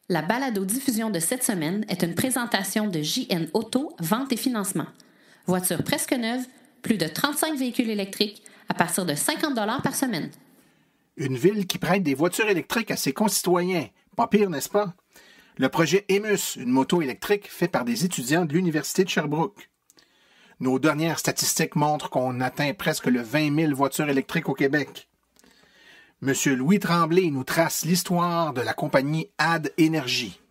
La balado-diffusion de cette semaine est une présentation de JN Auto, vente et financement. Voiture presque neuve, plus de 35 véhicules électriques à partir de 50 $ par semaine. Une ville qui prête des voitures électriques à ses concitoyens. Pas pire, n'est-ce pas? Le projet Emus, une moto électrique fait par des étudiants de l'Université de Sherbrooke. Nos dernières statistiques montrent qu'on atteint presque le 20 000 voitures électriques au Québec. Monsieur Louis Tremblay nous trace l'histoire de la compagnie Ad Énergie.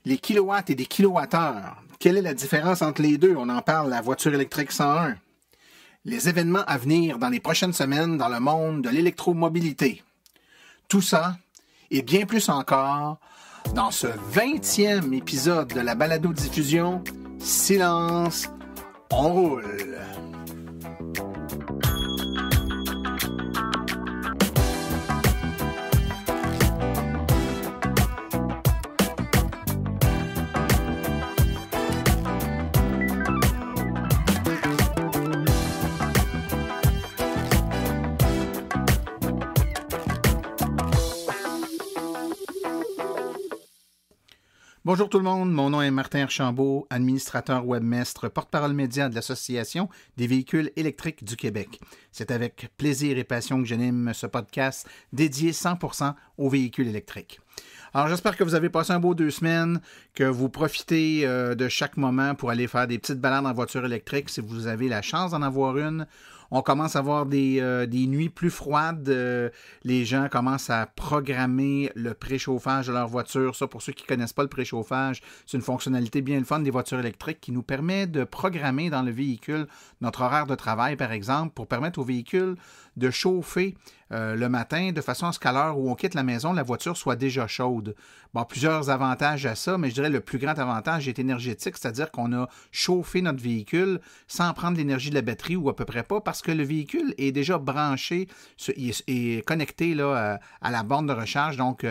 Les kilowatts et des kilowattheures. Quelle est la différence entre les deux? On en parle, la voiture électrique 101. Les événements à venir dans les prochaines semaines dans le monde de l'électromobilité. Tout ça et bien plus encore dans ce 20e épisode de la balado-diffusion Silence, on roule. Bonjour tout le monde, mon nom est Martin Archambault, administrateur webmestre, porte-parole média de l'Association des véhicules électriques du Québec. C'est avec plaisir et passion que j'anime ce podcast dédié 100% aux véhicules électriques. Alors j'espère que vous avez passé un beau 2 semaines, que vous profitez de chaque moment pour aller faire des petites balades en voiture électrique si vous avez la chance d'en avoir une. On commence à avoir des nuits plus froides. Les gens commencent à programmer le préchauffage de leur voiture. Ça, pour ceux qui ne connaissent pas le préchauffage, c'est une fonctionnalité bien le fun des voitures électriques qui nous permet de programmer dans le véhicule notre horaire de travail, par exemple, pour permettre au véhicule de chauffer le matin de façon à ce qu'à l'heure où on quitte la maison, la voiture soit déjà chaude. Bon, plusieurs avantages à ça, mais je dirais le plus grand avantage est énergétique, c'est-à-dire qu'on a chauffé notre véhicule sans prendre l'énergie de la batterie ou à peu près pas, parce que le véhicule est déjà branché et connecté là, à la borne de recharge, donc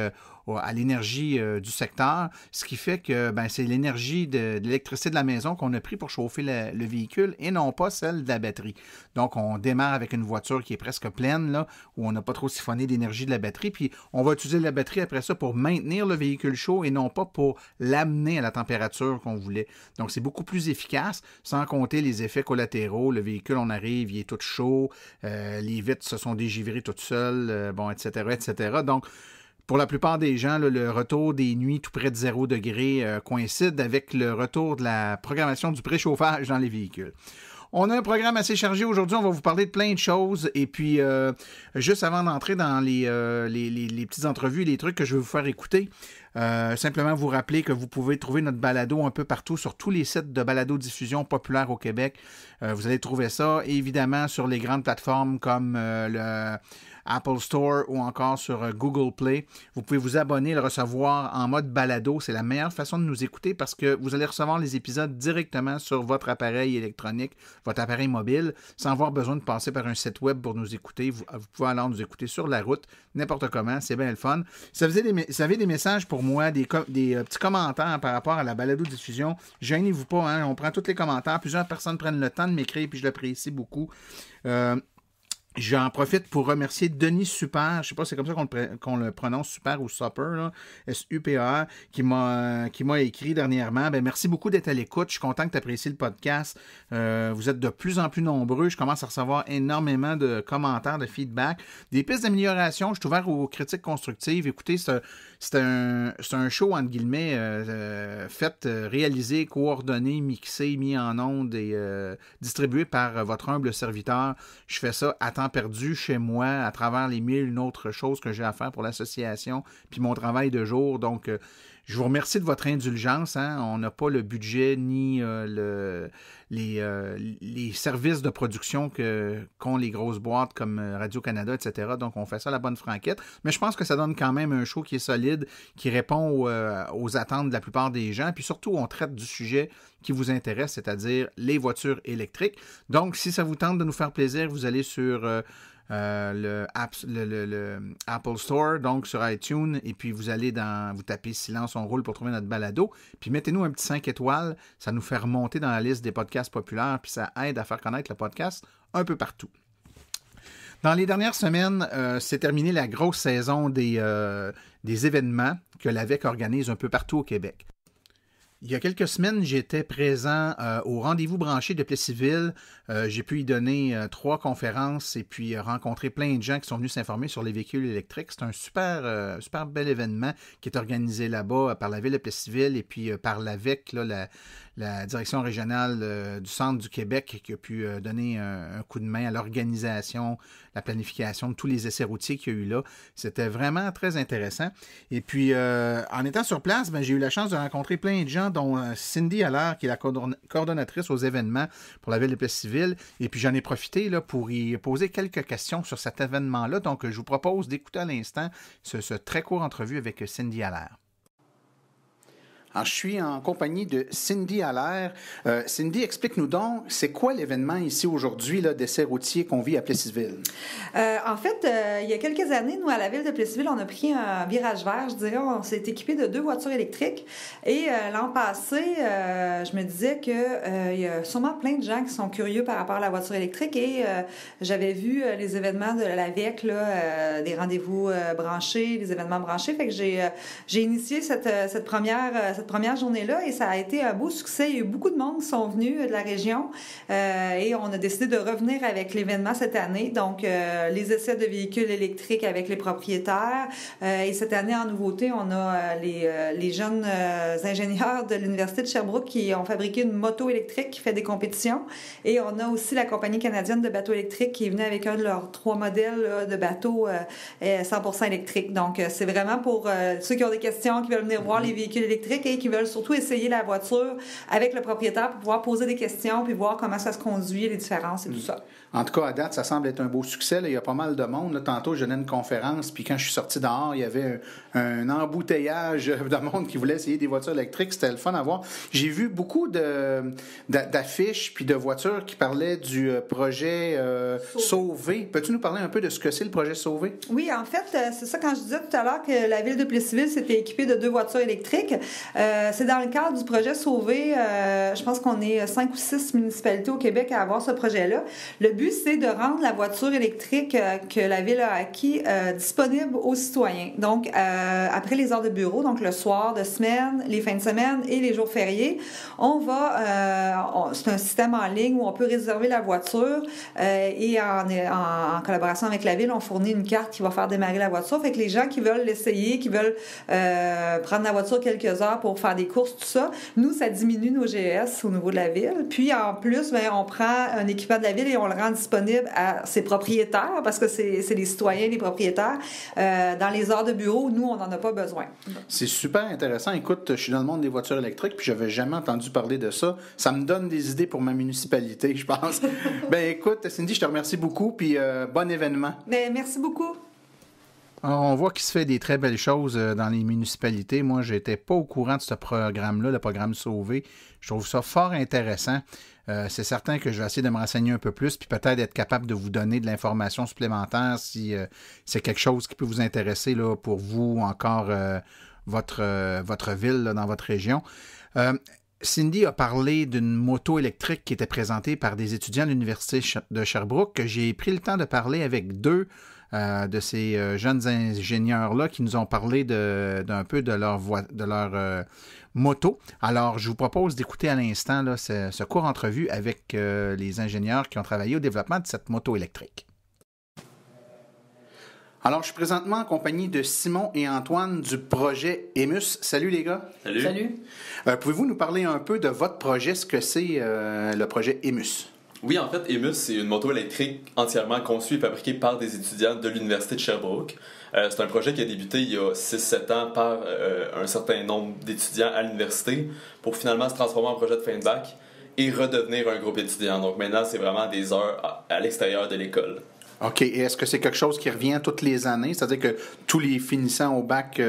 à l'énergie du secteur, ce qui fait que c'est l'énergie de l'électricité de la maison qu'on a pris pour chauffer le véhicule et non pas celle de la batterie. Donc, on démarre avec une voiture qui est presque pleine, là, où on n'a pas trop siphonné d'énergie de la batterie, puis on va utiliser la batterie après ça pour maintenir le véhicule chaud et non pas pour l'amener à la température qu'on voulait. Donc, c'est beaucoup plus efficace, sans compter les effets collatéraux. Le véhicule, on arrive, il est tout chaud, les vitres se sont dégivrées toutes seules, etc., etc. Donc, pour la plupart des gens, là, le retour des nuits tout près de 0 degré coïncide avec le retour de la programmation du préchauffage dans les véhicules. On a un programme assez chargé aujourd'hui, on va vous parler de plein de choses et puis juste avant d'entrer dans les petites entrevues, les trucs que je vais vous faire écouter, simplement vous rappeler que vous pouvez trouver notre balado un peu partout sur tous les sites de balado-diffusion populaires au Québec. Vous allez trouver ça évidemment sur les grandes plateformes comme le Apple Store ou encore sur Google Play. Vous pouvez vous abonner et le recevoir en mode balado. C'est la meilleure façon de nous écouter parce que vous allez recevoir les épisodes directement sur votre appareil électronique, votre appareil mobile, sans avoir besoin de passer par un site web pour nous écouter. Vous pouvez alors nous écouter sur la route, n'importe comment. C'est bien le fun. Si vous avez des messages pour moi, des petits commentaires par rapport à la balado-diffusion, gênez-vous pas. Hein? On prend tous les commentaires. Plusieurs personnes prennent le temps de m'écrire puis je l'apprécie beaucoup. J'en profite pour remercier Denis Super, je ne sais pas si c'est comme ça qu'on le prononce, Super ou Super, là, S-U-P-A-R, qui m'a écrit dernièrement. Merci beaucoup d'être à l'écoute. Je suis content que tu apprécies le podcast. Vous êtes de plus en plus nombreux. Je commence à recevoir énormément de commentaires, de feedback, des pistes d'amélioration. Je suis ouvert aux critiques constructives. Écoutez, c'est un show, entre guillemets, réalisé, coordonné, mixé, mis en onde et distribué par votre humble serviteur. Je fais ça à temps perdu chez moi à travers les 1000 autres choses que j'ai à faire pour l'association puis mon travail de jour. Donc, je vous remercie de votre indulgence. Hein? On n'a pas le budget ni les services de production qu'ont les grosses boîtes comme Radio-Canada, etc. Donc, on fait ça à la bonne franquette. Mais je pense que ça donne quand même un show qui est solide, qui répond aux attentes de la plupart des gens. Puis surtout, on traite du sujet qui vous intéresse, c'est-à-dire les voitures électriques. Donc, si ça vous tente de nous faire plaisir, vous allez sur le Apple Store, donc sur iTunes, et puis vous allez vous tapez Silence, on roule pour trouver notre balado, puis mettez-nous un petit 5 étoiles, ça nous fait remonter dans la liste des podcasts populaires, puis ça aide à faire connaître le podcast un peu partout. Dans les dernières semaines, c'est terminé la grosse saison des événements que l'AVEQ organise un peu partout au Québec. Il y a quelques semaines, j'étais présent au rendez-vous branché de Plessisville. J'ai pu y donner 3 conférences et puis rencontrer plein de gens qui sont venus s'informer sur les véhicules électriques. C'est un super bel événement qui est organisé là-bas par la ville de Plessisville et puis par l'AVEQ, là, la direction régionale du centre du Québec, qui a pu donner un coup de main à l'organisation, la planification de tous les essais routiers qu'il y a eu là. C'était vraiment très intéressant. Et puis, en étant sur place, j'ai eu la chance de rencontrer plein de gens, dont Cindy Allaire, qui est la coordonnatrice aux événements pour la ville de Plessisville. Et puis, j'en ai profité là, pour y poser quelques questions sur cet événement-là. Donc, je vous propose d'écouter à l'instant ce très court entrevue avec Cindy Allaire. Alors, je suis en compagnie de Cindy Allaire. Cindy, explique-nous donc, c'est quoi l'événement ici aujourd'hui d'essai routier qu'on vit à Plessisville? En fait, il y a quelques années, nous, à la ville de Plessisville, on a pris un virage vert, je dirais. On s'est équipé de 2 voitures électriques. Et l'an passé, je me disais qu'il y a sûrement plein de gens qui sont curieux par rapport à la voiture électrique. Et j'avais vu les événements de l'AVEQ, des rendez-vous branchés, les événements branchés. Fait que j'ai initié cette première journée-là et ça a été un beau succès. Il y a eu beaucoup de monde qui sont venus de la région et on a décidé de revenir avec l'événement cette année. Donc, les essais de véhicules électriques avec les propriétaires. Et cette année, en nouveauté, on a les jeunes ingénieurs de l'Université de Sherbrooke qui ont fabriqué une moto électrique qui fait des compétitions. Et on a aussi la Compagnie canadienne de bateaux électriques qui est venue avec un de leurs 3 modèles de bateaux 100% électriques. Donc, c'est vraiment pour ceux qui ont des questions, qui veulent venir voir les véhicules électriques et qui veulent surtout essayer la voiture avec le propriétaire pour pouvoir poser des questions puis voir comment ça se conduit, les différences et tout ça. En tout cas, à date, ça semble être un beau succès. Là. Il y a pas mal de monde. Là. Tantôt, je donnais une conférence, puis quand je suis sorti dehors, il y avait un embouteillage de monde qui voulait essayer des voitures électriques. C'était le fun à voir. J'ai vu beaucoup d'affiches puis de voitures qui parlaient du projet Sauvé. Peux-tu nous parler un peu de ce que c'est le projet Sauvé? Oui, en fait, c'est ça quand je disais tout à l'heure que la ville de Plessisville s'était équipée de 2 voitures électriques. C'est dans le cadre du projet Sauvé. Je pense qu'on est 5 ou 6 municipalités au Québec à avoir ce projet-là. Le but, c'est de rendre la voiture électrique que la ville a acquis disponible aux citoyens. Donc, après les heures de bureau, donc le soir de semaine, les fins de semaine et les jours fériés, c'est un système en ligne où on peut réserver la voiture et en collaboration avec la ville, on fournit une carte qui va faire démarrer la voiture. Fait que les gens qui veulent l'essayer, qui veulent prendre la voiture quelques heures pour faire des courses, tout ça, nous, ça diminue nos GES au niveau de la ville. Puis, en plus, on prend un équipement de la ville et on le rend disponible à ses propriétaires, parce que c'est les citoyens, les propriétaires, dans les heures de bureau où nous, on n'en a pas besoin. C'est super intéressant. Écoute, je suis dans le monde des voitures électriques, puis j'avais jamais entendu parler de ça. Ça me donne des idées pour ma municipalité, je pense. Écoute, Cindy, je te remercie beaucoup, puis bon événement. Merci beaucoup. Alors, on voit qu'il se fait des très belles choses dans les municipalités. Moi, je n'étais pas au courant de ce programme-là, le programme Sauvé. Je trouve ça fort intéressant. C'est certain que je vais essayer de me renseigner un peu plus, puis peut-être être capable de vous donner de l'information supplémentaire si c'est quelque chose qui peut vous intéresser là, pour vous, encore votre ville, là, dans votre région. Cindy a parlé d'une moto électrique qui était présentée par des étudiants de l'Université de Sherbrooke. J'ai pris le temps de parler avec 2 de ces jeunes ingénieurs-là qui nous ont parlé d'un peu de leur moto. Alors, je vous propose d'écouter à l'instant là, ce court entrevue avec les ingénieurs qui ont travaillé au développement de cette moto électrique. Alors, je suis présentement en compagnie de Simon et Antoine du projet EMUS. Salut les gars. Salut. Pouvez-vous nous parler un peu de votre projet, ce que c'est le projet EMUS? Oui, en fait, EMUS, c'est une moto électrique entièrement conçue et fabriquée par des étudiants de l'Université de Sherbrooke. C'est un projet qui a débuté il y a 6-7 ans par un certain nombre d'étudiants à l'université pour finalement se transformer en projet de fin de bac et redevenir un groupe étudiant. Donc maintenant, c'est vraiment des heures à l'extérieur de l'école. OK. Et est-ce que c'est quelque chose qui revient toutes les années? C'est-à-dire que tous les finissants au bac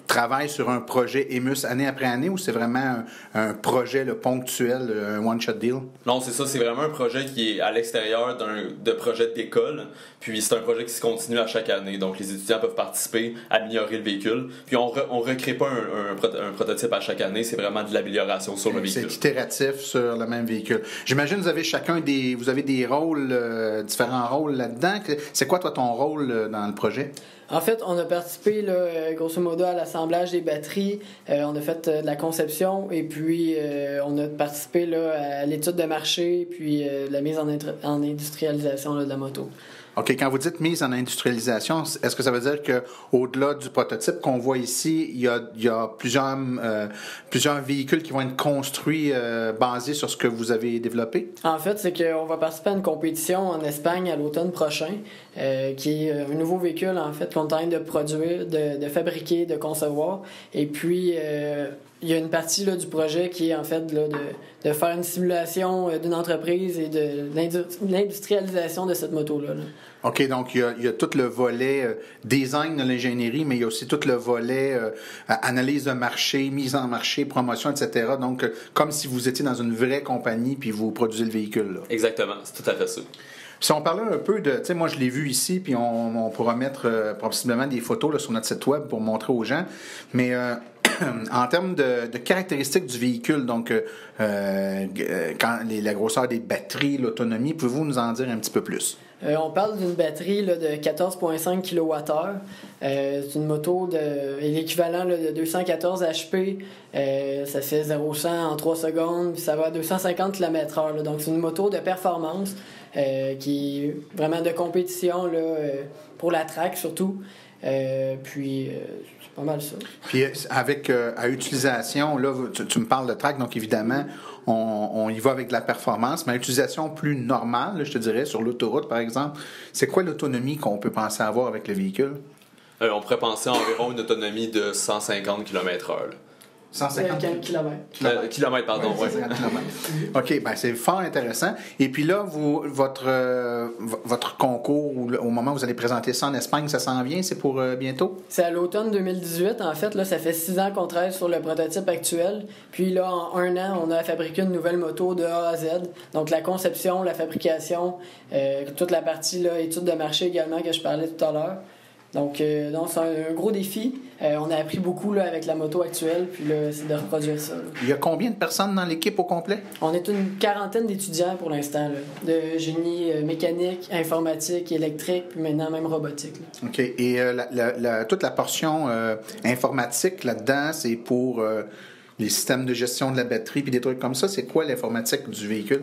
travaillent sur un projet EMUS année après année ou c'est vraiment un projet ponctuel, un one-shot deal? Non, c'est ça. C'est vraiment un projet qui est à l'extérieur de projet d'école. Puis c'est un projet qui se continue à chaque année. Donc les étudiants peuvent participer, améliorer le véhicule. Puis on recrée pas un prototype à chaque année. C'est vraiment de l'amélioration sur le véhicule. C'est itératif sur le même véhicule. J'imagine que vous avez des rôles différents différents rôles là-dedans. C'est quoi, toi, ton rôle dans le projet? En fait, on a participé, là, grosso modo, à l'assemblage des batteries. On a fait de la conception et puis on a participé là, à l'étude de marché puis la mise en industrialisation là, de la moto. OK, quand vous dites mise en industrialisation, est-ce que ça veut dire qu'au-delà du prototype qu'on voit ici, il y a plusieurs véhicules qui vont être construits basés sur ce que vous avez développé? En fait, c'est qu'on va participer à une compétition en Espagne à l'automne prochain, qui est un nouveau véhicule, en fait, qu'on est en train de produire, de fabriquer, de concevoir. Et puis, il y a une partie là, du projet qui est, en fait, là, de faire une simulation d'une entreprise et de l'industrialisation de cette moto-là. Là. OK, donc il y a tout le volet design de l'ingénierie, mais il y a aussi tout le volet analyse de marché, mise en marché, promotion, etc. Donc, comme si vous étiez dans une vraie compagnie puis vous produisez le véhicule. Là. Exactement, c'est tout à fait ça. Si on parlait un peu de... Tu sais, moi, je l'ai vu ici, puis on pourra mettre possiblement des photos là, sur notre site web pour montrer aux gens, mais... en termes de caractéristiques du véhicule, donc la grosseur des batteries, l'autonomie, pouvez-vous nous en dire un petit peu plus? On parle d'une batterie là, de 14,5 kWh. C'est une moto l'équivalent là, de 214 HP. Ça fait 0-100 en 3 secondes, puis ça va à 250 km/h. Donc, c'est une moto de performance qui est vraiment de compétition là, pour la track surtout. Puis c'est pas mal ça. Puis avec à utilisation, là, tu me parles de track, donc évidemment, on y va avec de la performance, mais à utilisation plus normale, là, je te dirais, sur l'autoroute par exemple, c'est quoi l'autonomie qu'on peut penser avoir avec le véhicule? On pourrait penser à environ une autonomie de 150 km/h. 150 km. Kilomètres, pardon. Ouais, 150 km. OK, ben c'est fort intéressant. Et puis là, votre concours, au moment où vous allez présenter ça en Espagne, ça s'en vient? C'est pour bientôt? C'est à l'automne 2018. En fait, là, ça fait 6 ans qu'on travaille sur le prototype actuel. Puis là, en 1 an, on a fabriqué une nouvelle moto de A à Z. Donc la conception, la fabrication, toute la partie là, étude de marché également que je parlais tout à l'heure. Donc c'est un gros défi. On a appris beaucoup là, avec la moto actuelle, puis là, c'est de reproduire ça. Là. Il y a combien de personnes dans l'équipe au complet? On est une quarantaine d'étudiants pour l'instant, là, de génie mécanique, informatique, électrique, puis maintenant même robotique. Là. OK. Et toute la portion informatique là-dedans, c'est pour les systèmes de gestion de la batterie puis des trucs comme ça. C'est quoi l'informatique du véhicule?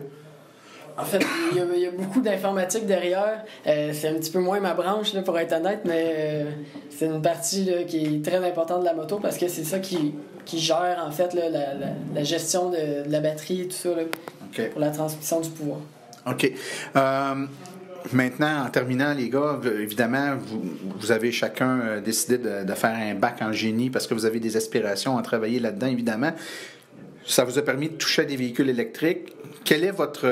En fait, il y a beaucoup d'informatique derrière. C'est un petit peu moins ma branche, là, pour être honnête, mais c'est une partie là, qui est très importante de la moto parce que c'est ça qui gère, en fait, là, la gestion de la batterie et tout ça, là, okay. Pour la transmission du pouvoir. OK. Maintenant, en terminant, les gars, évidemment, vous avez chacun décidé de faire un bac en génie parce que vous avez des aspirations à travailler là-dedans, évidemment. Ça vous a permis de toucher à des véhicules électriques. Quelle est votre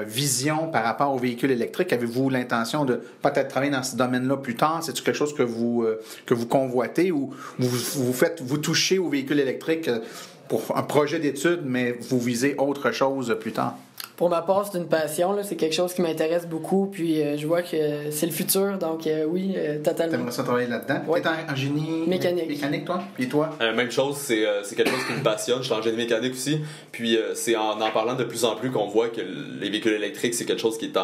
vision par rapport aux véhicules électriques? Avez-vous l'intention de peut-être travailler dans ce domaine-là plus tard? C'est-tu quelque chose que vous convoitez ou vous touchez aux véhicules électriques pour un projet d'études, mais vous visez autre chose plus tard? Pour ma part, c'est une passion. Là. C'est quelque chose qui m'intéresse beaucoup. Puis je vois que c'est le futur. Donc oui, totalement. T'aimerais ça travailler là-dedans? Ouais. T'es en génie mécanique, toi? Puis toi? Même chose, c'est quelque chose qui me passionne. Je suis en génie mécanique aussi. Puis c'est en parlant de plus en plus qu'on voit que les véhicules électriques, c'est quelque chose qui est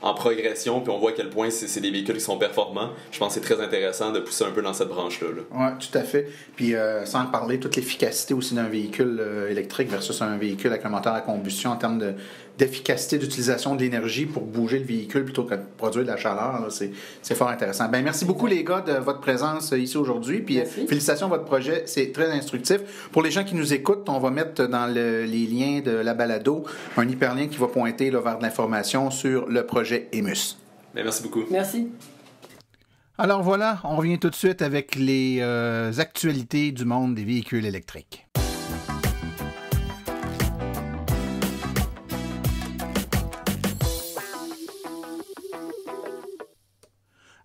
en progression, puis on voit à quel point c'est des véhicules qui sont performants. Je pense que c'est très intéressant de pousser un peu dans cette branche-là. Oui, tout à fait. Puis sans parler de toute l'efficacité aussi d'un véhicule électrique versus un véhicule avec un moteur à combustion en termes d'efficacité d'utilisation de l'énergie pour bouger le véhicule plutôt que de produire de la chaleur. Là, c'est fort intéressant. Ben, merci beaucoup les gars de votre présence ici aujourd'hui. Puis félicitations à votre projet, c'est très instructif. Pour les gens qui nous écoutent, on va mettre dans les liens de la balado un hyperlien qui va pointer là, vers de l'information sur le projet EMUS. Ben, merci beaucoup. Merci. Alors voilà, on revient tout de suite avec les actualités du monde des véhicules électriques.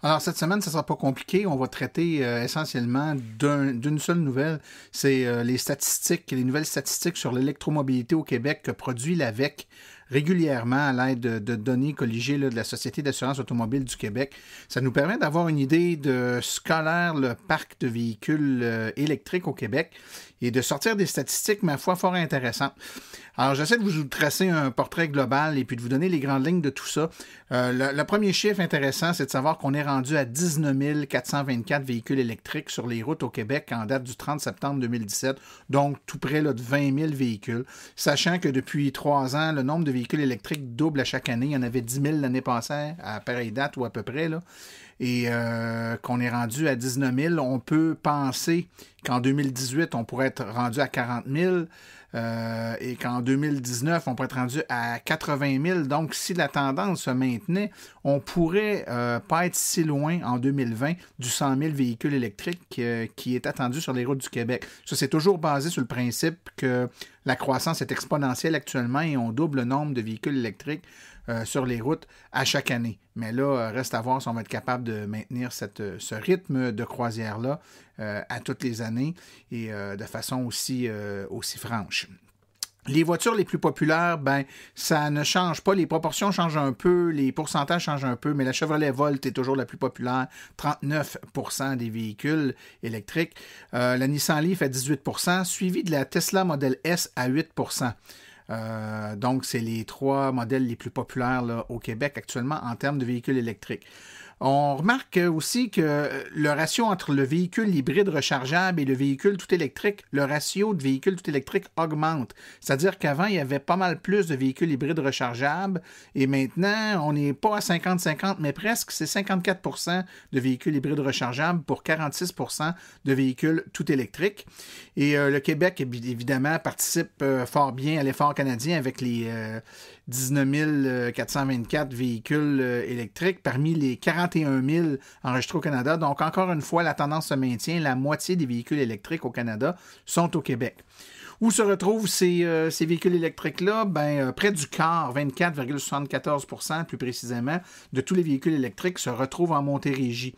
Alors, cette semaine, ça ne sera pas compliqué. On va traiter essentiellement d'une seule nouvelle. C'est les nouvelles statistiques sur l'électromobilité au Québec que produit l'AVEQ régulièrement à l'aide de données colligées là, de la Société d'assurance automobile du Québec. Ça nous permet d'avoir une idée de ce qu'a l'air le parc de véhicules électriques au Québec et de sortir des statistiques, ma foi, fort intéressantes. Alors, j'essaie de vous tracer un portrait global et puis de vous donner les grandes lignes de tout ça. Le premier chiffre intéressant, c'est de savoir qu'on est rendu à 19 424 véhicules électriques sur les routes au Québec en date du 30 septembre 2017, donc tout près là, de 20 000 véhicules. Sachant que depuis 3 ans, le nombre de véhicules électriques double à chaque année. Il y en avait 10 000 l'année passée, à pareille date ou à peu près, là. Et qu'on est rendu à 19 000. On peut penser qu'en 2018, on pourrait être rendu à 40 000 et qu'en 2019, on pourrait être rendu à 80 000. Donc, si la tendance se maintenait, on pourrait pas être si loin en 2020 du 100 000 véhicules électriques qui est attendu sur les routes du Québec. Ça, c'est toujours basé sur le principe que la croissance est exponentielle actuellement et on double le nombre de véhicules électriques sur les routes à chaque année. Mais là, reste à voir si on va être capable de maintenir ce rythme de croisière-là à toutes les années et de façon aussi franche. Les voitures les plus populaires, ben ça ne change pas. Les proportions changent un peu, les pourcentages changent un peu, mais la Chevrolet Volt est toujours la plus populaire, 39% des véhicules électriques. La Nissan Leaf à 18%, suivi de la Tesla Model S à 8%. Donc, c'est les 3 modèles les plus populaires là, au Québec actuellement en termes de véhicules électriques. On remarque aussi que le ratio entre le véhicule hybride rechargeable et le véhicule tout électrique, le ratio de véhicules tout électriques augmente. C'est-à-dire qu'avant, il y avait pas mal plus de véhicules hybrides rechargeables et maintenant, on n'est pas à 50-50, mais presque, c'est 54% de véhicules hybrides rechargeables pour 46% de véhicules tout électriques. Et le Québec, évidemment, participe fort bien à l'effort canadien avec les 19 424 véhicules électriques parmi les 41 000 enregistrés au Canada. Donc, encore une fois, la tendance se maintient. La moitié des véhicules électriques au Canada sont au Québec. Où se retrouvent ces véhicules électriques-là? Près du quart, 24,74% plus précisément, de tous les véhicules électriques se retrouvent en Montérégie.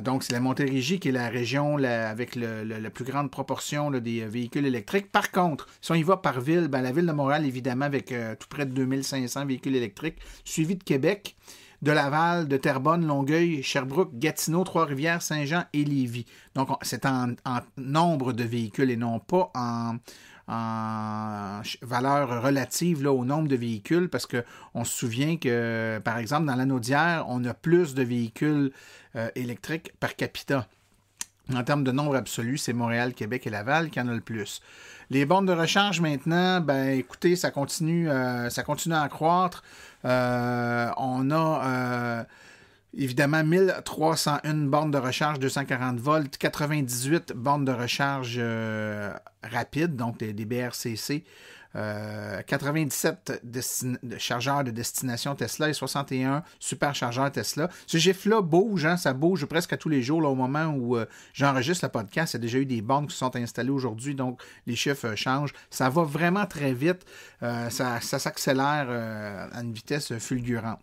Donc, c'est la Montérégie qui est la région avec la plus grande proportion là, des véhicules électriques. Par contre, si on y va par ville, la ville de Montréal, évidemment, avec tout près de 2500 véhicules électriques, suivi de Québec, de Laval, de Terrebonne, Longueuil, Sherbrooke, Gatineau, Trois-Rivières, Saint-Jean et Lévis. Donc, c'est en nombre de véhicules et non pas en valeur relative là, au nombre de véhicules, parce qu'on se souvient que, par exemple, dans l'Anaudière, on a plus de véhicules électriques par capita. En termes de nombre absolu, c'est Montréal, Québec et Laval qui en a le plus. Les bornes de recharge maintenant, écoutez, ça continue à croître. On a évidemment 1301 bornes de recharge 240 volts, 98 bornes de recharge rapides, donc des BRCC, 97 chargeurs de destination Tesla et 61 superchargeurs Tesla. Ce chiffre-là bouge, hein, ça bouge presque à tous les jours là, au moment où j'enregistre le podcast. Il y a déjà eu des bornes qui se sont installées aujourd'hui, donc les chiffres changent. Ça va vraiment très vite. Ça s'accélère à une vitesse fulgurante.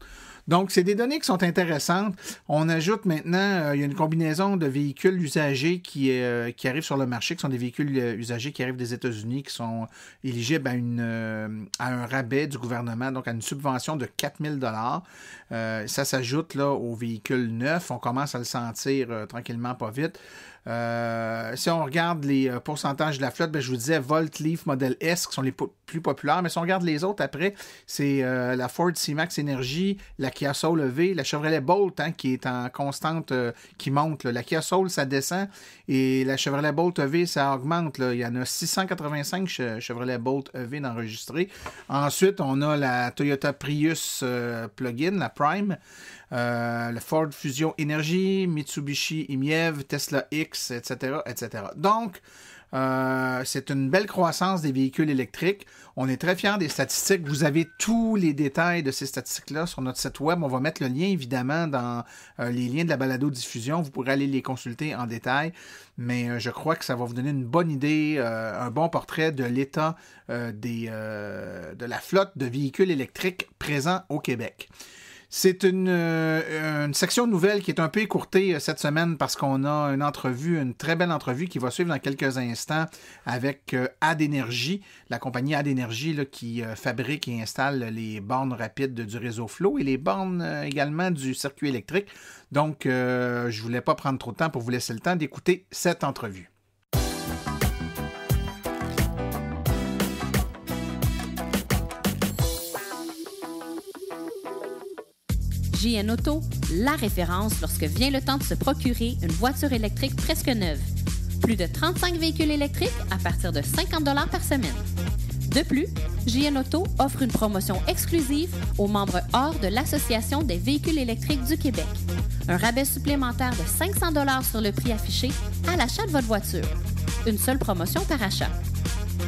Donc, c'est des données qui sont intéressantes. On ajoute maintenant, il y a une combinaison de véhicules usagés qui arrivent sur le marché, qui sont des véhicules usagés qui arrivent des États-Unis, qui sont éligibles à un rabais du gouvernement, donc à une subvention de 4 000 $. Ça s'ajoute là aux véhicules neufs. On commence à le sentir tranquillement, pas vite. Si on regarde les pourcentages de la flotte, je vous disais Volt, Leaf, Model S qui sont les plus populaires, mais si on regarde les autres après, c'est la Ford C-Max Energy, la Kia Soul EV, la Chevrolet Bolt qui est en constante, qui monte. Là. La Kia Soul, ça descend et la Chevrolet Bolt EV, ça augmente. Là. Il y en a 685 Chevrolet Bolt EV d'enregistrés. Ensuite, on a la Toyota Prius plug-in, la Prime. Le Ford Fusion Energy, Mitsubishi Imiev, Tesla X, etc., etc. Donc, c'est une belle croissance des véhicules électriques. On est très fiers des statistiques. Vous avez tous les détails de ces statistiques-là sur notre site web. On va mettre le lien, évidemment, dans les liens de la balado-diffusion. Vous pourrez aller les consulter en détail. Mais je crois que ça va vous donner une bonne idée, un bon portrait de l'état de la flotte de véhicules électriques présents au Québec. C'est une section de nouvelles qui est un peu écourtée cette semaine parce qu'on a une très belle entrevue qui va suivre dans quelques instants avec AdEnergy, la compagnie AdEnergy qui fabrique et installe les bornes rapides du réseau Flow et les bornes également du circuit électrique. Donc, je ne voulais pas prendre trop de temps pour vous laisser le temps d'écouter cette entrevue. JN Auto, la référence lorsque vient le temps de se procurer une voiture électrique presque neuve. Plus de 35 véhicules électriques à partir de 50 $ par semaine. De plus, JN Auto offre une promotion exclusive aux membres hors de l'Association des véhicules électriques du Québec. Un rabais supplémentaire de 500 $ sur le prix affiché à l'achat de votre voiture. Une seule promotion par achat.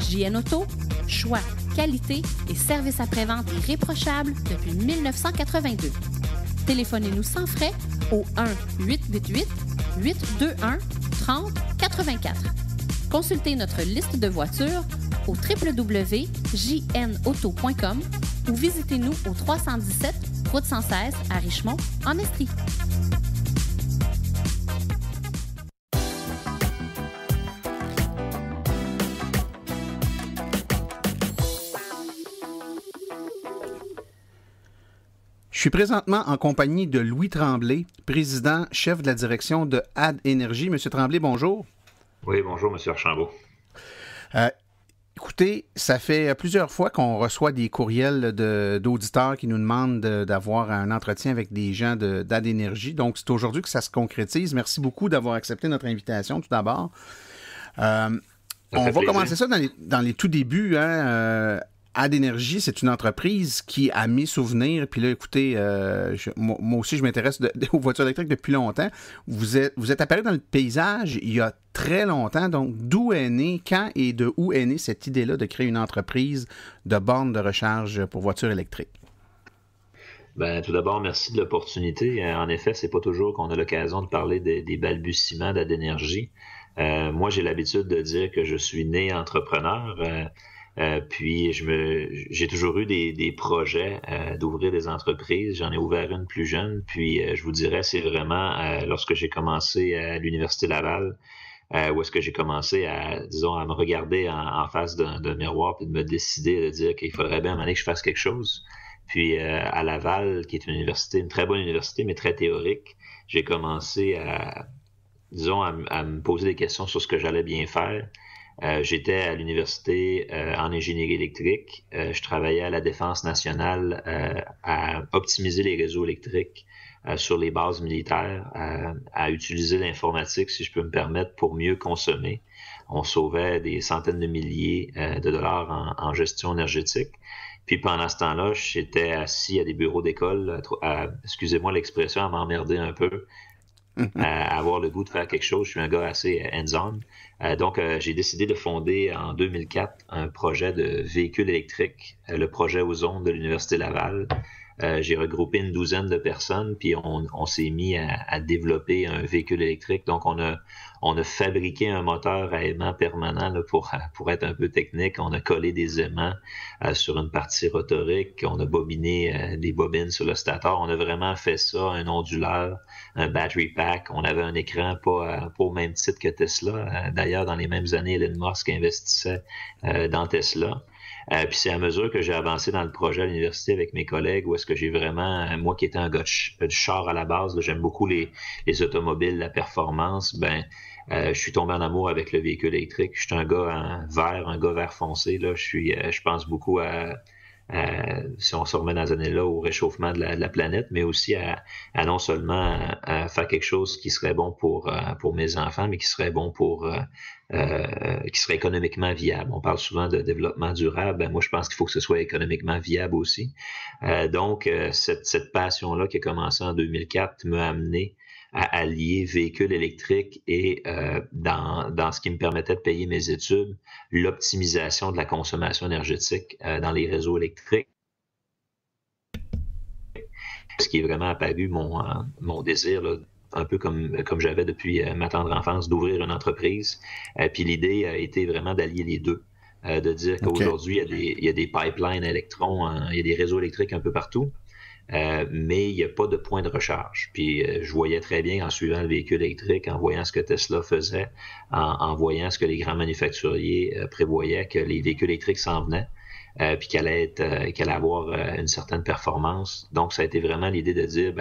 JN Auto, choix, qualité et service après-vente irréprochable depuis 1982. Téléphonez-nous sans frais au 1-888-821-3084. Consultez notre liste de voitures au www.jnauto.com ou visitez-nous au 317 route 116 à Richmond, en Estrie. Je suis présentement en compagnie de Louis Tremblay, président, chef de la direction de AdEnergy. Monsieur Tremblay, bonjour. Oui, bonjour, Monsieur Archambault. Écoutez, ça fait plusieurs fois qu'on reçoit des courriels d'auditeurs qui nous demandent d'avoir un entretien avec des gens d'AdEnergy. Donc, c'est aujourd'hui que ça se concrétise. Merci beaucoup d'avoir accepté notre invitation, tout d'abord. On va commencer ça dans les tout débuts. AdEnergy, c'est une entreprise qui, à mes souvenirs, puis là, écoutez, moi aussi, je m'intéresse aux voitures électriques depuis longtemps. Vous êtes apparu dans le paysage il y a très longtemps. Donc, d'où est née, quand et de où est née cette idée-là de créer une entreprise de bornes de recharge pour voitures électriques? Bien, tout d'abord, merci de l'opportunité. En effet, c'est pas toujours qu'on a l'occasion de parler des balbutiements d'AdEnergy. Moi, j'ai l'habitude de dire que je suis né entrepreneur. Puis j'ai toujours eu des projets d'ouvrir des entreprises. J'en ai ouvert une plus jeune. Puis je vous dirais, c'est vraiment lorsque j'ai commencé à l'Université Laval, où est-ce que j'ai commencé à me regarder en face d'un miroir puis de me décider de dire qu'il faudrait bien à un moment donné que je fasse quelque chose. Puis à Laval, qui est une très bonne université, mais très théorique, j'ai commencé à me poser des questions sur ce que j'allais bien faire. J'étais à l'université en ingénierie électrique. Je travaillais à la Défense nationale à optimiser les réseaux électriques sur les bases militaires, à utiliser l'informatique, si je peux me permettre, pour mieux consommer. On sauvait des centaines de milliers de dollars en gestion énergétique. Puis pendant ce temps-là, j'étais assis à des bureaux d'école, excusez-moi l'expression, à m'emmerder un peu. À avoir le goût de faire quelque chose. Je suis un gars assez hands-on. Donc, j'ai décidé de fonder en 2004 un projet de véhicule électrique, le projet Ozone de l'Université Laval. J'ai regroupé une douzaine de personnes, puis on s'est mis à développer un véhicule électrique. Donc, on a fabriqué un moteur à aimant permanent là, pour être un peu technique. On a collé des aimants sur une partie rotorique. On a bobiné des bobines sur le stateur. On a vraiment fait ça, un onduleur, un battery pack. On avait un écran pas au même titre que Tesla. D'ailleurs, dans les mêmes années, Elon Musk investissait dans Tesla. Puis c'est à mesure que j'ai avancé dans le projet à l'université avec mes collègues où est-ce que j'ai vraiment, moi qui étais un gars de char à la base, là, j'aime beaucoup les automobiles, la performance, je suis tombé en amour avec le véhicule électrique. Je suis un gars vert foncé, là. Je pense beaucoup si on se remet dans ces années-là, au réchauffement de la planète, mais aussi à non seulement à faire quelque chose qui serait bon pour mes enfants, mais qui serait bon qui serait économiquement viable. On parle souvent de développement durable. Moi, je pense qu'il faut que ce soit économiquement viable aussi. Donc, cette passion-là qui a commencé en 2004 m'a amené à allier véhicules électriques et dans ce qui me permettait de payer mes études, l'optimisation de la consommation énergétique dans les réseaux électriques. Ce qui est vraiment apparu mon désir, là, un peu comme j'avais depuis ma tendre enfance, d'ouvrir une entreprise. Puis l'idée a été vraiment d'allier les deux. De dire qu'aujourd'hui, il y a des pipelines électrons, il y a des réseaux électriques un peu partout. mais il n'y a pas de point de recharge. Puis je voyais très bien en suivant le véhicule électrique, en voyant ce que Tesla faisait, en voyant ce que les grands manufacturiers prévoyaient, que les véhicules électriques s'en venaient, puis qu'elle allait avoir une certaine performance. Donc, ça a été vraiment l'idée de dire,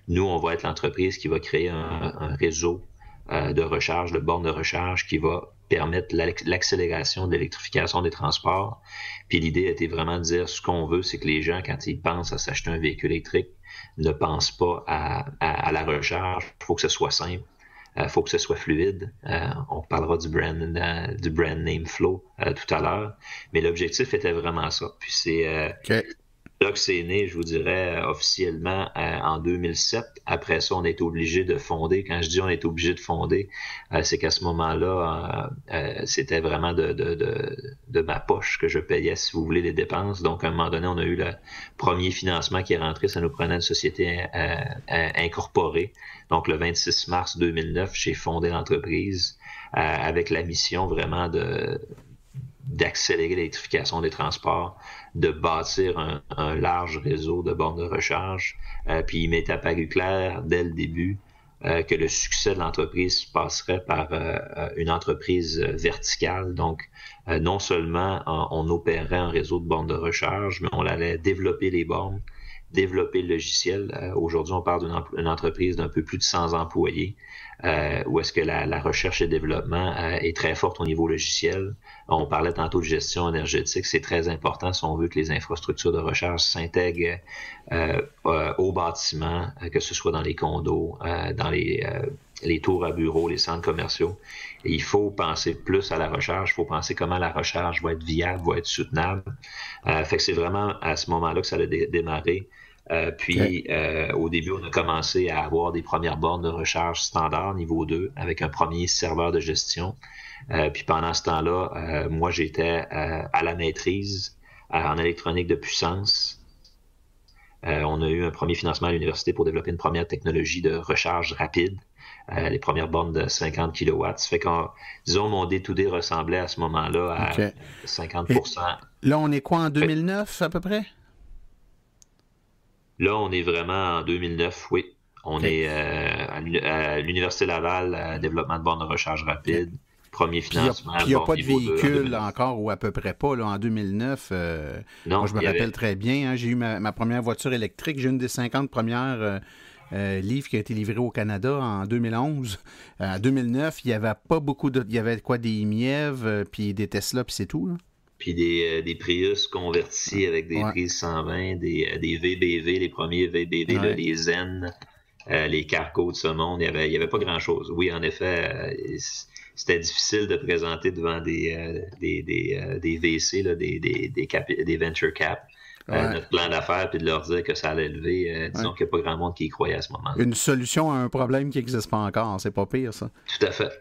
nous, on va être l'entreprise qui va créer un réseau de recharge, de bornes de recharge qui va permettre l'accélération de l'électrification des transports. Puis l'idée était vraiment de dire ce qu'on veut, c'est que les gens, quand ils pensent à s'acheter un véhicule électrique, ne pensent pas à la recharge. Il faut que ce soit simple. Il faut que ce soit fluide. On parlera du brand name flow tout à l'heure. Mais l'objectif était vraiment ça. Puis c'est là que c'est né, je vous dirais, officiellement en 2007. Après ça, on est obligé de fonder. Quand je dis on est obligé de fonder, c'est qu'à ce moment-là, c'était vraiment de ma poche que je payais, si vous voulez, les dépenses. Donc, à un moment donné, on a eu le premier financement qui est rentré. Ça nous prenait une société incorporée. Donc, le 26 mars 2009, j'ai fondé l'entreprise avec la mission vraiment d'accélérer l'électrification des transports, de bâtir un large réseau de bornes de recharge. Puis il m'est apparu clair dès le début que le succès de l'entreprise passerait par une entreprise verticale. Donc, non seulement on opérerait un réseau de bornes de recharge, mais on allait développer les bornes, développer le logiciel. Aujourd'hui, on parle d'une entreprise d'un peu plus de 100 employés, où est-ce que la recherche et développement est très forte au niveau logiciel. On parlait tantôt de gestion énergétique, c'est très important si on veut que les infrastructures de recharge s'intègrent au bâtiment, que ce soit dans les condos, dans les tours à bureaux, les centres commerciaux. Et il faut penser plus à la recharge, il faut penser comment la recharge va être viable, va être soutenable. Fait que c'est vraiment à ce moment-là que ça a démarré. Au début, on a commencé à avoir des premières bornes de recharge standard niveau 2 avec un premier serveur de gestion. Puis pendant ce temps-là, moi, j'étais à la maîtrise en électronique de puissance. On a eu un premier financement à l'université pour développer une première technologie de recharge rapide, les premières bornes de 50 kW. Ça fait que, disons, mon day-to-day ressemblait à ce moment-là à 50%. Et là, on est quoi, en 2009 à peu près? Là, on est vraiment en 2009, oui. On est à l'Université Laval, développement de bornes de recharge rapide, premier financement. Puis il n'y a pas de véhicule encore, ou à peu près pas, là, en 2009. Non, moi, je me rappelle très bien. J'ai eu ma première voiture électrique. J'ai une des 50 premières livres qui a été livrée au Canada en 2011. En 2009, il n'y avait pas beaucoup de... Il y avait quoi, des Miev, puis des Tesla, puis c'est tout, là. Puis des Prius convertis avec des prises 120, des VBV, les premiers VBV, là, les Zen, les Cargo de ce monde, il y avait pas grand-chose. Oui, en effet, c'était difficile de présenter devant des VC, là, des venture cap, notre plan d'affaires, puis de leur dire que ça allait lever. Disons qu'il n'y a pas grand monde qui y croyait à ce moment-là. Une solution à un problème qui n'existe pas encore, c'est pas pire, ça. Tout à fait.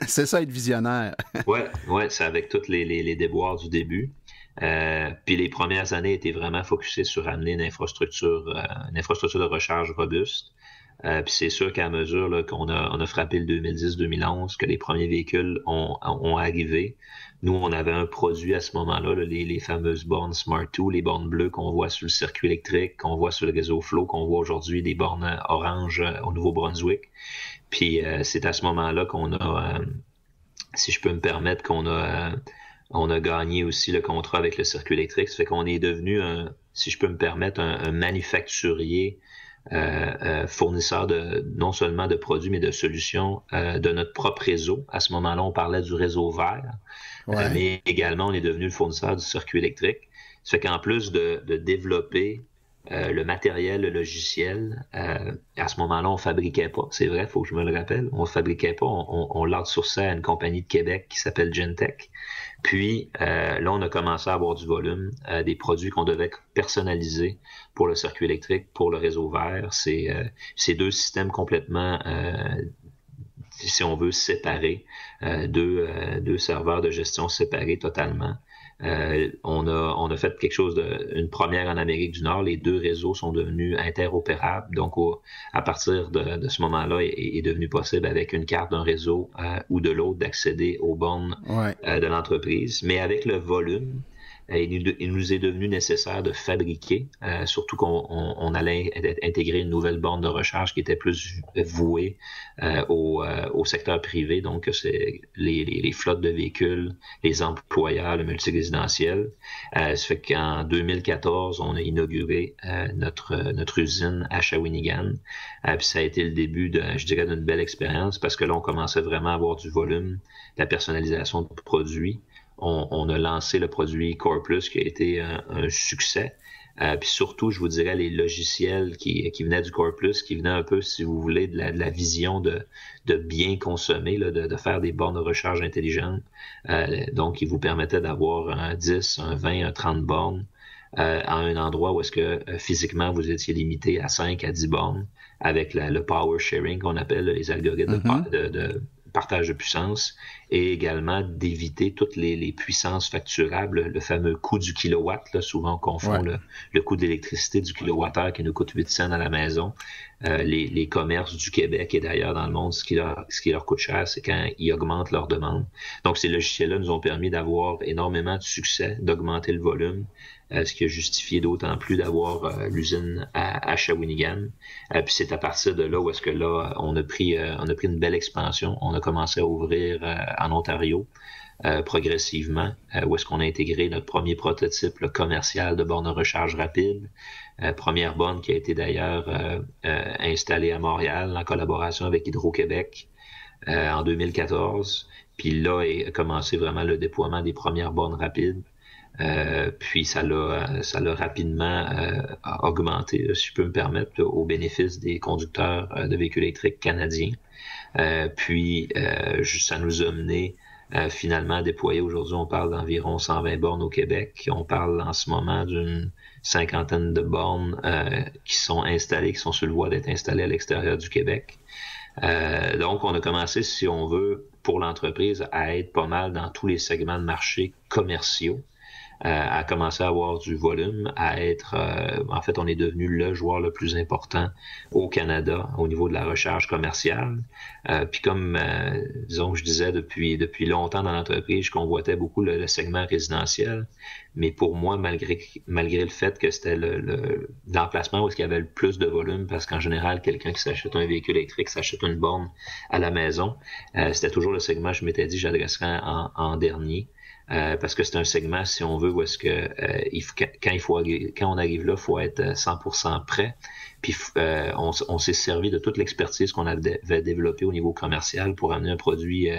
C'est ça, être visionnaire. Ouais, c'est avec tous les déboires du début. Puis les premières années étaient vraiment focusées sur amener une infrastructure de recharge robuste. Puis c'est sûr qu'à mesure là, qu'on a frappé le 2010-2011, que les premiers véhicules ont arrivé, nous, on avait un produit à ce moment-là, là, les fameuses bornes Smart 2, les bornes bleues qu'on voit sur le circuit électrique, qu'on voit sur le réseau Flow, qu'on voit aujourd'hui des bornes orange au Nouveau-Brunswick. Puis c'est à ce moment-là qu'on a, si je peux me permettre, qu'on a gagné aussi le contrat avec le circuit électrique. Ça fait qu'on est devenu, si je peux me permettre, un manufacturier fournisseur non seulement de produits, mais de solutions de notre propre réseau. À ce moment-là, on parlait du réseau vert, mais également, on est devenu le fournisseur du circuit électrique. Ça fait qu'en plus de développer le matériel, le logiciel, à ce moment-là, on fabriquait pas. C'est vrai, il faut que je me le rappelle. On fabriquait pas. On l'outsourçait à une compagnie de Québec qui s'appelle Gentech. Puis, là, on a commencé à avoir du volume, des produits qu'on devait personnaliser pour le circuit électrique, pour le réseau vert. C'est deux systèmes complètement, si on veut, séparés, deux serveurs de gestion séparés totalement. On a fait quelque chose une première en Amérique du Nord. Les deux réseaux sont devenus interopérables. Donc, à partir de ce moment-là, est devenu possible avec une carte d'un réseau ou de l'autre d'accéder aux bornes de l'entreprise. Mais avec le volume, il nous est devenu nécessaire de fabriquer, surtout qu'on allait intégrer une nouvelle borne de recharge qui était plus vouée au secteur privé, donc c'est les flottes de véhicules, les employeurs, le multirésidentiel. Ça fait qu'en 2014, on a inauguré notre usine à Shawinigan. Puis ça a été le début, je dirais, d'une belle expérience parce que là, on commençait vraiment à avoir du volume, de la personnalisation de produits. On a lancé le produit Core Plus qui a été un succès. Puis surtout, je vous dirais, les logiciels qui venaient du Core Plus, qui venaient un peu, si vous voulez, de la vision de bien consommer, là, de faire des bornes de recharge intelligentes. Donc, ils vous permettaient d'avoir un 10, un 20, un 30 bornes à un endroit où est-ce que physiquement, vous étiez limité à 5 à 10 bornes avec le power sharing qu'on appelle les algorithmes de partage de puissance et également d'éviter toutes les puissances facturables, le fameux coût du kilowatt. Là, souvent, on confond le coût d'électricité du kilowattheure qui nous coûte 8 cents à la maison. Les commerces du Québec et d'ailleurs dans le monde, ce qui leur coûte cher, c'est quand ils augmentent leur demande. Donc, ces logiciels-là nous ont permis d'avoir énormément de succès, d'augmenter le volume, ce qui a justifié d'autant plus d'avoir l'usine à Shawinigan. Puis c'est à partir de là où est-ce que là, on a pris une belle expansion. On a commencé à ouvrir en Ontario progressivement, où est-ce qu'on a intégré notre premier prototype commercial de borne de recharge rapide. Première borne qui a été d'ailleurs installée à Montréal en collaboration avec Hydro-Québec en 2014. Puis là a commencé vraiment le déploiement des premières bornes rapides. Puis ça l'a rapidement augmenté, si je peux me permettre, au bénéfice des conducteurs de véhicules électriques canadiens. Puis ça nous a mené finalement à déployer. Aujourd'hui, on parle d'environ 120 bornes au Québec. On parle en ce moment d'une cinquantaine de bornes qui sont installées, qui sont sur le voie d'être installées à l'extérieur du Québec. Donc, on a commencé, si on veut, pour l'entreprise, à être pas mal dans tous les segments de marché commerciaux. À commencer à avoir du volume, à être... en fait, on est devenu le joueur le plus important au Canada au niveau de la recharge commerciale. Puis comme, disons que je disais, depuis longtemps dans l'entreprise, je convoitais beaucoup le segment résidentiel. Mais pour moi, malgré le fait que c'était l'emplacement où est-ce qu'il y avait le plus de volume, parce qu'en général, quelqu'un qui s'achète un véhicule électrique s'achète une borne à la maison, c'était toujours le segment, je m'étais dit, j'adresserais en dernier. Parce que c'est un segment, si on veut, où est-ce que quand on arrive là, il faut être 100% prêt. Puis on s'est servi de toute l'expertise qu'on avait développée au niveau commercial pour amener un produit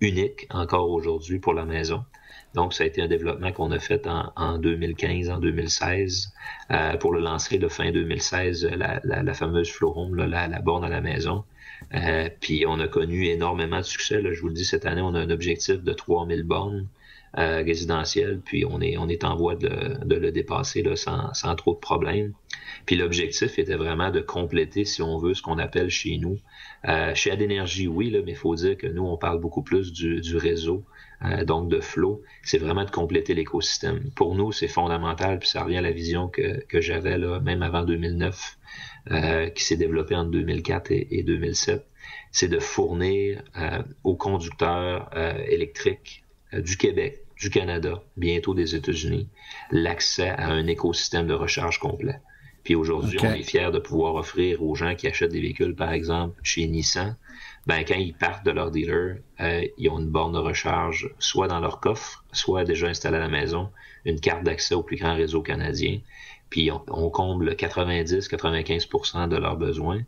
unique encore aujourd'hui pour la maison. Donc, ça a été un développement qu'on a fait en 2015, en 2016, pour le lancer de fin 2016, la fameuse Flow Home, la borne à la maison. Puis on a connu énormément de succès. Là, je vous le dis, cette année, on a un objectif de 3000 bornes résidentielles, puis on est en voie de le dépasser là, sans trop de problèmes. Puis l'objectif était vraiment de compléter, si on veut, ce qu'on appelle chez nous. Chez Adénergie, oui, là, mais il faut dire que nous, on parle beaucoup plus du réseau, donc de Flow. C'est vraiment de compléter l'écosystème. Pour nous, c'est fondamental, puis ça revient à la vision que j'avais là, même avant 2009, qui s'est développée entre 2004 et 2007. C'est de fournir aux conducteurs électriques du Québec, du Canada, bientôt des États-Unis, l'accès à un écosystème de recharge complet. Puis aujourd'hui, on est fiers de pouvoir offrir aux gens qui achètent des véhicules, par exemple, chez Nissan, quand ils partent de leur dealer, ils ont une borne de recharge soit dans leur coffre, soit déjà installée à la maison, une carte d'accès au plus grand réseau canadien. Puis on comble 90-95% de leurs besoins.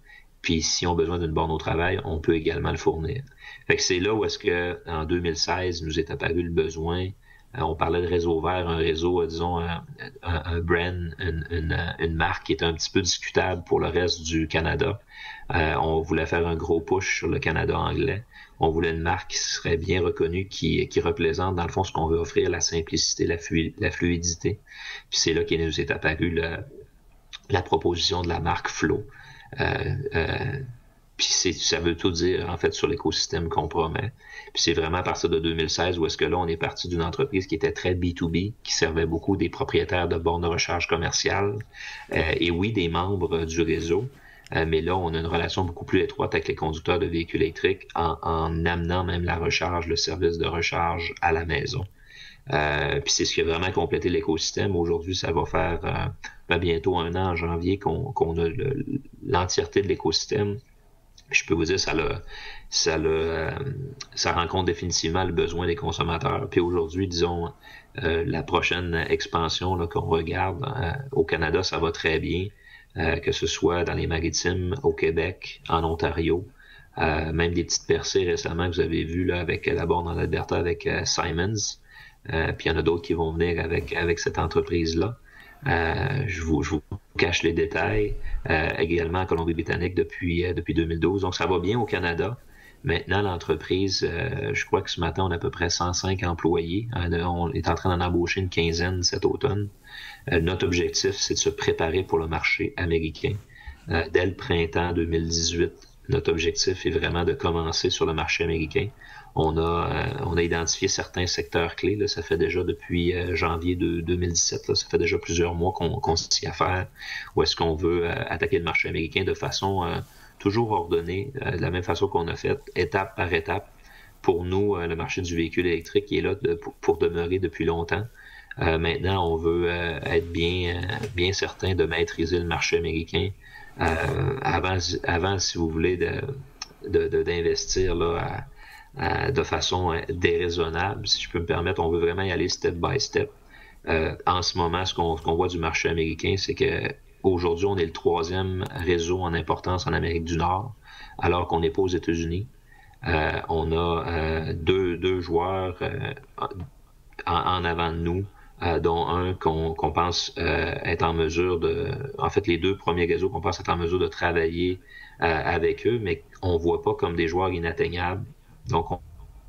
Puis s'ils ont besoin d'une borne au travail, on peut également le fournir. Fait que c'est là où est-ce que en 2016 nous est apparu le besoin. On parlait de réseau vert, un réseau, disons, un brand, une marque qui est un petit peu discutable pour le reste du Canada. On voulait faire un gros push sur le Canada anglais. On voulait une marque qui serait bien reconnue, qui représente, dans le fond, ce qu'on veut offrir, la simplicité, la fluidité. Puis c'est là qu'il nous est apparu la proposition de la marque Flow. Puis ça veut tout dire, en fait, sur l'écosystème qu'on promet. Puis c'est vraiment à partir de 2016 où est-ce que là, on est parti d'une entreprise qui était très B2B, qui servait beaucoup des propriétaires de bornes de recharge commerciales, et oui, des membres du réseau. Mais là, on a une relation beaucoup plus étroite avec les conducteurs de véhicules électriques en amenant même la recharge, le service de recharge à la maison. Puis c'est ce qui a vraiment complété l'écosystème. Aujourd'hui, ça va faire bientôt 1 an, en janvier, qu'on a l'entièreté de l'écosystème. Puis je peux vous dire, ça rencontre définitivement le besoin des consommateurs. Puis aujourd'hui, disons, la prochaine expansion là, qu'on regarde au Canada, ça va très bien, que ce soit dans les maritimes, au Québec, en Ontario, même des petites percées récemment que vous avez vues là, avec la borne en Alberta avec Simons. Puis il y en a d'autres qui vont venir avec cette entreprise-là. Je vous cache les détails. Également en Colombie-Britannique depuis 2012. Donc ça va bien au Canada. Maintenant, l'entreprise, je crois que ce matin, on a à peu près 105 employés. On est en train d'en embaucher une quinzaine cet automne. Notre objectif, c'est de se préparer pour le marché américain. Dès le printemps 2018, notre objectif est vraiment de commencer sur le marché américain. On a identifié certains secteurs clés. Là, ça fait déjà depuis janvier 2017. Là, ça fait déjà plusieurs mois qu'on s'y affaire. Où est-ce qu'on veut attaquer le marché américain de façon toujours ordonnée, de la même façon qu'on a fait, étape par étape. Pour nous, le marché du véhicule électrique est là pour demeurer depuis longtemps. Maintenant, on veut être bien certain de maîtriser le marché américain avant, si vous voulez, d'investir là de façon déraisonnable, si je peux me permettre. On veut vraiment y aller step by step. En ce moment, ce qu'on voit du marché américain, c'est que aujourd'hui, on est le 3e réseau en importance en Amérique du Nord, alors qu'on n'est pas aux États-Unis. On a deux joueurs en avant de nous, dont un qu'on pense être en mesure en fait, les 2 premiers réseaux qu'on pense être en mesure de travailler avec eux, mais on voit pas comme des joueurs inatteignables. Donc,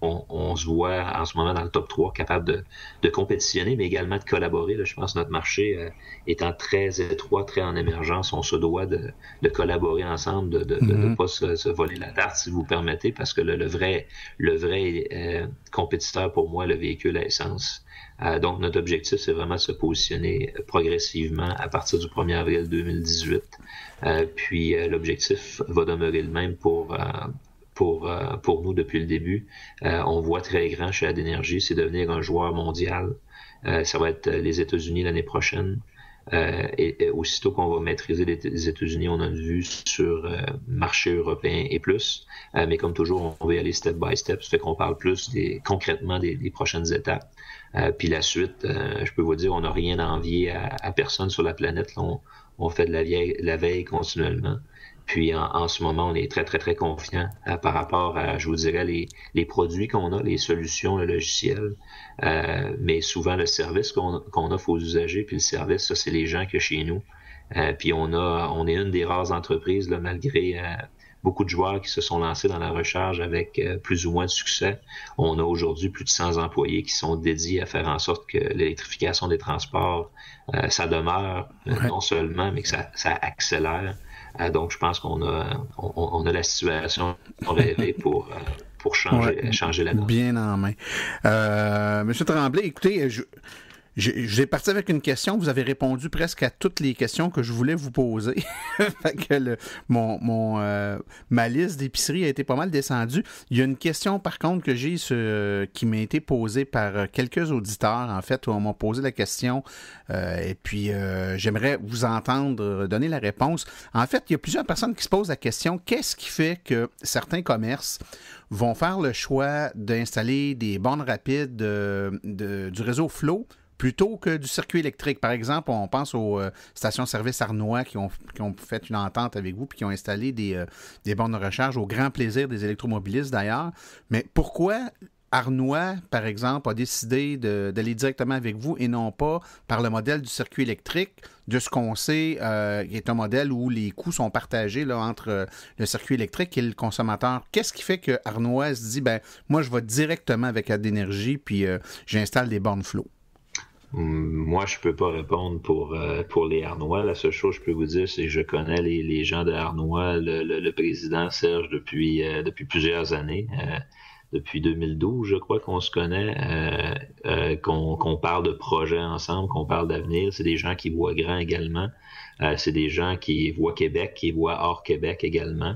on se voit en ce moment dans le top 3 capable de compétitionner, mais également de collaborer. Là, je pense que notre marché étant très étroit, très en émergence, on se doit de collaborer ensemble, de ne pas se voler la tarte, si vous permettez, parce que le vrai compétiteur pour moi, le véhicule à essence. Donc, notre objectif, c'est vraiment de se positionner progressivement à partir du 1er avril 2018. Puis, l'objectif va demeurer le même pour nous depuis le début. On voit très grand chez AdEnergy, c'est devenir un joueur mondial. Ça va être les États-Unis l'année prochaine. Et aussitôt qu'on va maîtriser les États-Unis, on a une vue sur marché européen et plus. Mais comme toujours, on va y aller step by step. Ça fait qu'on parle plus concrètement des prochaines étapes. Puis la suite, je peux vous dire, on n'a rien à envier à personne sur la planète. Là, on fait de la veille continuellement. Puis en ce moment, on est très, très, très confiant par rapport à, je vous dirais, les produits qu'on a, les solutions, le logiciel, mais souvent le service qu'on offre aux usagers. Puis le service, ça, c'est les gens qu'il y a chez nous. Puis on est une des rares entreprises, là, malgré beaucoup de joueurs qui se sont lancés dans la recharge avec plus ou moins de succès. On a aujourd'hui plus de 100 employés qui sont dédiés à faire en sorte que l'électrification des transports, ça demeure non seulement, mais que ça accélère. Donc, je pense qu'on a la situation rêvée pour changer la donne. Bien en main. Monsieur Tremblay, écoutez, j'ai parti avec une question. Vous avez répondu presque à toutes les questions que je voulais vous poser. Fait que ma liste d'épicerie a été pas mal descendue. Il y a une question, par contre, que j'ai qui m'a été posée par quelques auditeurs, en fait, où on m'a posé la question. Et puis, j'aimerais vous entendre donner la réponse. En fait, il y a plusieurs personnes qui se posent la question, qu'est-ce qui fait que certains commerces vont faire le choix d'installer des bornes rapides du réseau Flow plutôt que du circuit électrique? Par exemple, on pense aux stations-service Arnois qui ont fait une entente avec vous puis qui ont installé des bornes de recharge au grand plaisir des électromobilistes d'ailleurs. Mais pourquoi Arnois, par exemple, a décidé d'aller directement avec vous et non pas par le modèle du circuit électrique, de ce qu'on sait, qui est un modèle où les coûts sont partagés là, entre le circuit électrique et le consommateur? Qu'est-ce qui fait que Arnois se dit, moi, je vais directement avec AdEnergy puis j'installe des bornes Flow? Moi, je peux pas répondre pour les Arnois. La seule chose que je peux vous dire, c'est que je connais les gens de Arnois, le président Serge depuis plusieurs années. Depuis 2012, je crois qu'on se connaît, qu'on parle de projets ensemble, qu'on parle d'avenir. C'est des gens qui voient grand également. C'est des gens qui voient Québec, qui voient hors Québec également.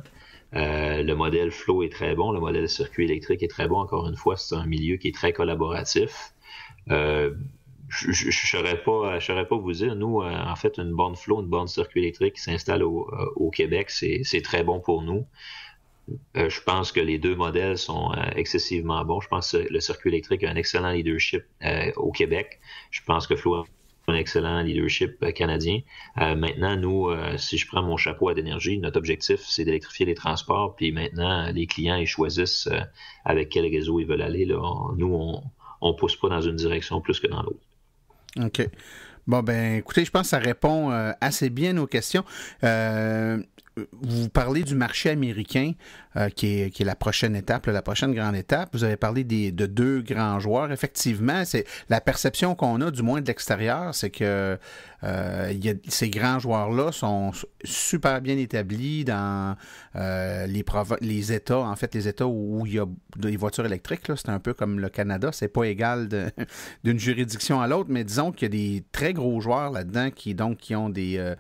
Le modèle Flow est très bon. Le modèle circuit électrique est très bon. Encore une fois, c'est un milieu qui est très collaboratif. Je ne saurais pas vous dire. Nous, en fait, une borne flow, une borne circuit électrique qui s'installe au Québec, c'est très bon pour nous. Je pense que les deux modèles sont excessivement bons. Je pense que le circuit électrique a un excellent leadership au Québec. Je pense que Flow a un excellent leadership canadien. Maintenant, nous, si je prends mon chapeau à d'énergie, notre objectif, c'est d'électrifier les transports. Puis maintenant, les clients, ils choisissent avec quel réseau ils veulent aller. Là. Nous, on pousse pas dans une direction plus que dans l'autre. OK. Bon, ben, écoutez, je pense que ça répond assez bien aux questions. Vous parlez du marché américain qui est la prochaine étape, la prochaine grande étape. Vous avez parlé de deux grands joueurs. Effectivement, c'est la perception qu'on a, du moins de l'extérieur, c'est que ces grands joueurs-là sont super bien établis dans les États, en fait, les États où il y a des voitures électriques. Là, c'est un peu comme le Canada. C'est pas égal d'une juridiction à l'autre, mais disons qu'il y a des très gros joueurs là-dedans qui ont des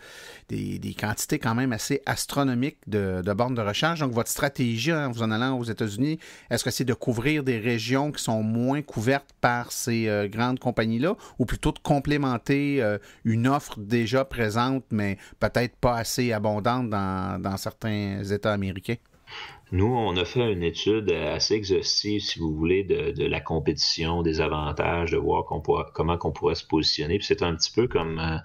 quantités quand même assez astronomiques de bornes de recharge. Donc, votre stratégie en vous en allant aux États-Unis, est-ce que c'est de couvrir des régions qui sont moins couvertes par ces grandes compagnies-là, ou plutôt de complémenter une offre déjà présente, mais peut-être pas assez abondante dans certains États américains? Nous, on a fait une étude assez exhaustive, si vous voulez, de la compétition, des avantages, de voir comment on pourrait se positionner. Puis c'est un petit peu comme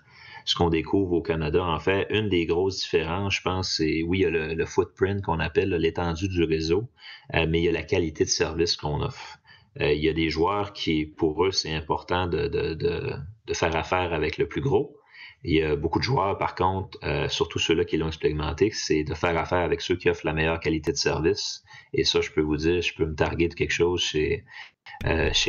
ce qu'on découvre au Canada. En fait, une des grosses différences, je pense, c'est, oui, il y a le footprint qu'on appelle l'étendue du réseau, mais il y a la qualité de service qu'on offre. Il y a des joueurs qui, pour eux, c'est important de faire affaire avec le plus gros. Il y a beaucoup de joueurs, par contre, surtout ceux-là qui l'ont expérimenté, c'est de faire affaire avec ceux qui offrent la meilleure qualité de service. Et ça, je peux vous dire, je peux me targuer de quelque chose chez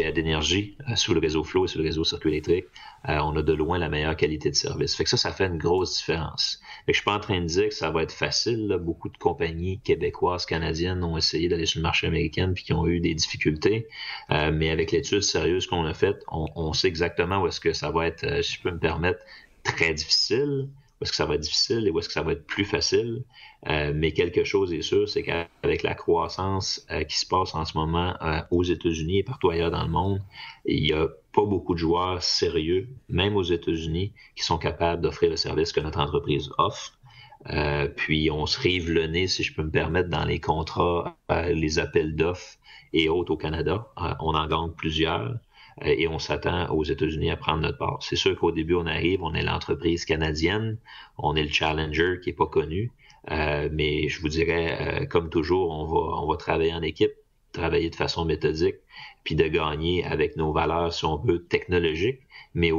Adénergie, sur le réseau Flow et sur le réseau circuit électrique. On a de loin la meilleure qualité de service. Fait que ça fait une grosse différence. Fait que je suis pas en train de dire que ça va être facile. Là. Beaucoup de compagnies québécoises, canadiennes ont essayé d'aller sur le marché américain puis qui ont eu des difficultés. Mais avec l'étude sérieuse qu'on a faite, on sait exactement où est-ce que ça va être, si je peux me permettre, très difficile, où est-ce que ça va être difficile et où est-ce que ça va être plus facile. Mais quelque chose est sûr, c'est qu'avec la croissance qui se passe en ce moment aux États-Unis et partout ailleurs dans le monde, il n'y a pas beaucoup de joueurs sérieux, même aux États-Unis, qui sont capables d'offrir le service que notre entreprise offre. Puis on se rive le nez, si je peux me permettre, dans les contrats, les appels d'offres et autres au Canada. On en gagne plusieurs. Et on s'attend aux États-Unis à prendre notre part. C'est sûr qu'au début, on arrive, on est l'entreprise canadienne, on est le challenger qui n'est pas connu, mais je vous dirais, comme toujours, on va travailler en équipe, travailler de façon méthodique, puis de gagner avec nos valeurs, si on veut, technologiques, mais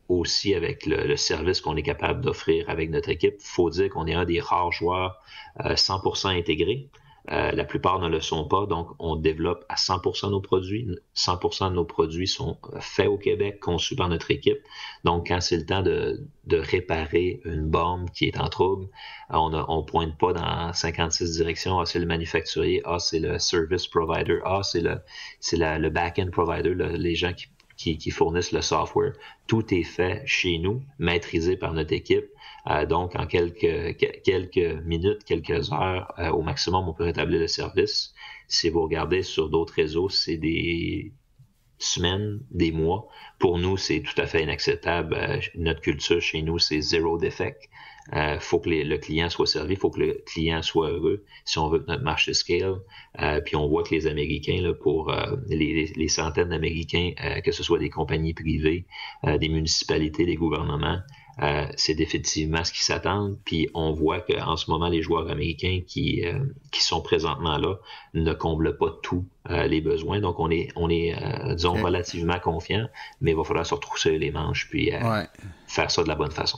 aussi avec le service qu'on est capable d'offrir avec notre équipe. Il faut dire qu'on est un des rares joueurs 100% intégrés. La plupart ne le sont pas, donc on développe à 100% nos produits. 100% de nos produits sont faits au Québec, conçus par notre équipe. Donc, quand c'est le temps de réparer une borne qui est en trouble, on pointe pas dans 56 directions. Ah, c'est le manufacturier. Ah, c'est le service provider. Ah, c'est le back-end provider, les gens qui fournissent le software. Tout est fait chez nous, maîtrisé par notre équipe. Donc, en quelques minutes, quelques heures, au maximum, on peut rétablir le service. Si vous regardez sur d'autres réseaux, c'est des semaines, des mois. Pour nous, c'est tout à fait inacceptable. Notre culture chez nous, c'est zéro defect. Faut que le client soit servi, faut que le client soit heureux si on veut que notre marché scale. Puis on voit que les Américains, là, pour les centaines d'Américains, que ce soit des compagnies privées, des municipalités, des gouvernements, c'est définitivement ce qu'ils s'attendent. Puis on voit qu'en ce moment, les joueurs américains qui sont présentement là ne comblent pas tous les besoins. Donc on est disons, relativement confiants, mais il va falloir se retrousser les manches puis faire ça de la bonne façon.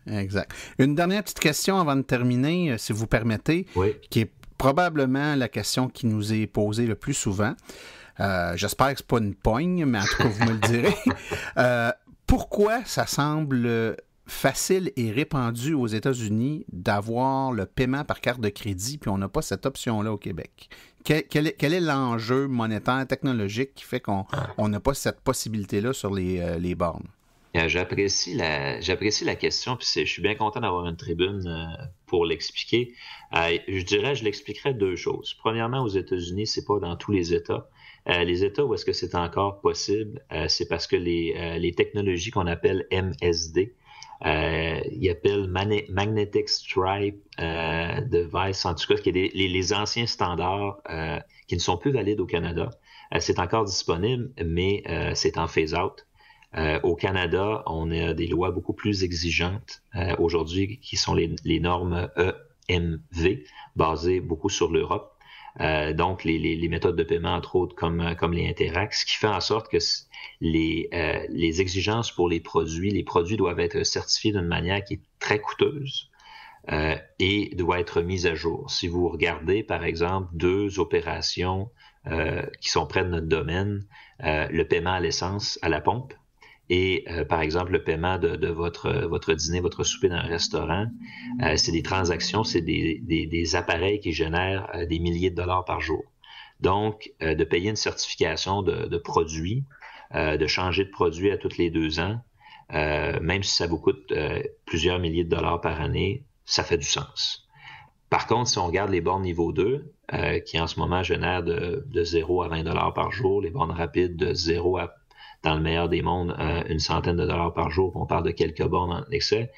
Exact. Une dernière petite question avant de terminer, si vous permettez, qui est probablement la question qui nous est posée le plus souvent. J'espère que c'est pas une pogne, mais en tout cas, vous me le direz. Pourquoi ça semble facile et répandu aux États-Unis d'avoir le paiement par carte de crédit, puis on n'a pas cette option-là au Québec? Quel est l'enjeu monétaire, technologique qui fait qu'on n'a pas cette possibilité-là sur les bornes? J'apprécie la question, puis je suis bien content d'avoir une tribune pour l'expliquer. Je l'expliquerais deux choses. Premièrement, aux États-Unis, c'est pas dans tous les États. Les États où est-ce que c'est encore possible, c'est parce que les technologies qu'on appelle MSD, ils appellent Magnetic Stripe Device, en tout cas, qui est les anciens standards qui ne sont plus valides au Canada. C'est encore disponible, mais c'est en phase-out. Au Canada, on a des lois beaucoup plus exigeantes aujourd'hui qui sont les normes EMV, basées beaucoup sur l'Europe. Donc, les méthodes de paiement, entre autres, comme les Interac, ce qui fait en sorte que les exigences pour les produits doivent être certifiés d'une manière qui est très coûteuse et doit être mise à jour. Si vous regardez, par exemple, deux opérations qui sont près de notre domaine, le paiement à l'essence à la pompe, et par exemple le paiement de votre dîner, votre souper dans un restaurant, c'est des transactions, c'est des appareils qui génèrent des milliers de dollars par jour. Donc, de payer une certification de produit, de changer de produit à tous les 2 ans, même si ça vous coûte plusieurs milliers de dollars par année, ça fait du sens. Par contre, si on regarde les bornes niveau 2, qui en ce moment génèrent de 0 à 20 dollars par jour, les bornes rapides de 0 à, dans le meilleur des mondes, une centaine de dollars par jour, on parle de quelques bornes en excès,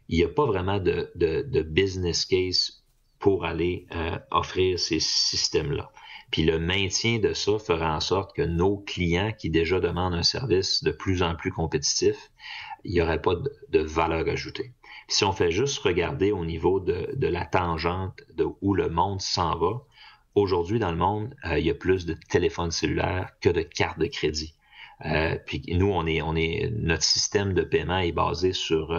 il n'y a pas vraiment de business case pour aller offrir ces systèmes-là. Puis le maintien de ça fera en sorte que nos clients qui déjà demandent un service de plus en plus compétitif, il n'y aurait pas de valeur ajoutée. Puis si on fait juste regarder au niveau de la tangente de où le monde s'en va, aujourd'hui dans le monde, il y a plus de téléphones cellulaires que de cartes de crédit. Puis nous, notre système de paiement est basé sur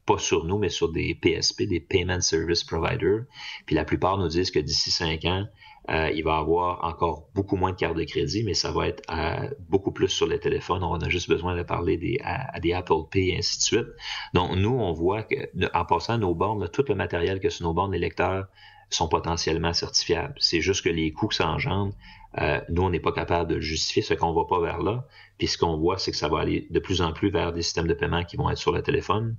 pas sur nous, mais sur des PSP, des Payment Service Providers. Puis la plupart nous disent que d'ici 5 ans, il va y avoir encore beaucoup moins de cartes de crédit, mais ça va être beaucoup plus sur les téléphones. On a juste besoin de parler à des Apple Pay et ainsi de suite. Donc, nous, on voit qu'en passant nos bornes, tout le matériel que sur nos bornes, les lecteurs sont potentiellement certifiables. C'est juste que les coûts que ça engendre, nous, on n'est pas capable de le justifier, ce qu'on ne va pas vers là. Puis ce qu'on voit, c'est que ça va aller de plus en plus vers des systèmes de paiement qui vont être sur le téléphone,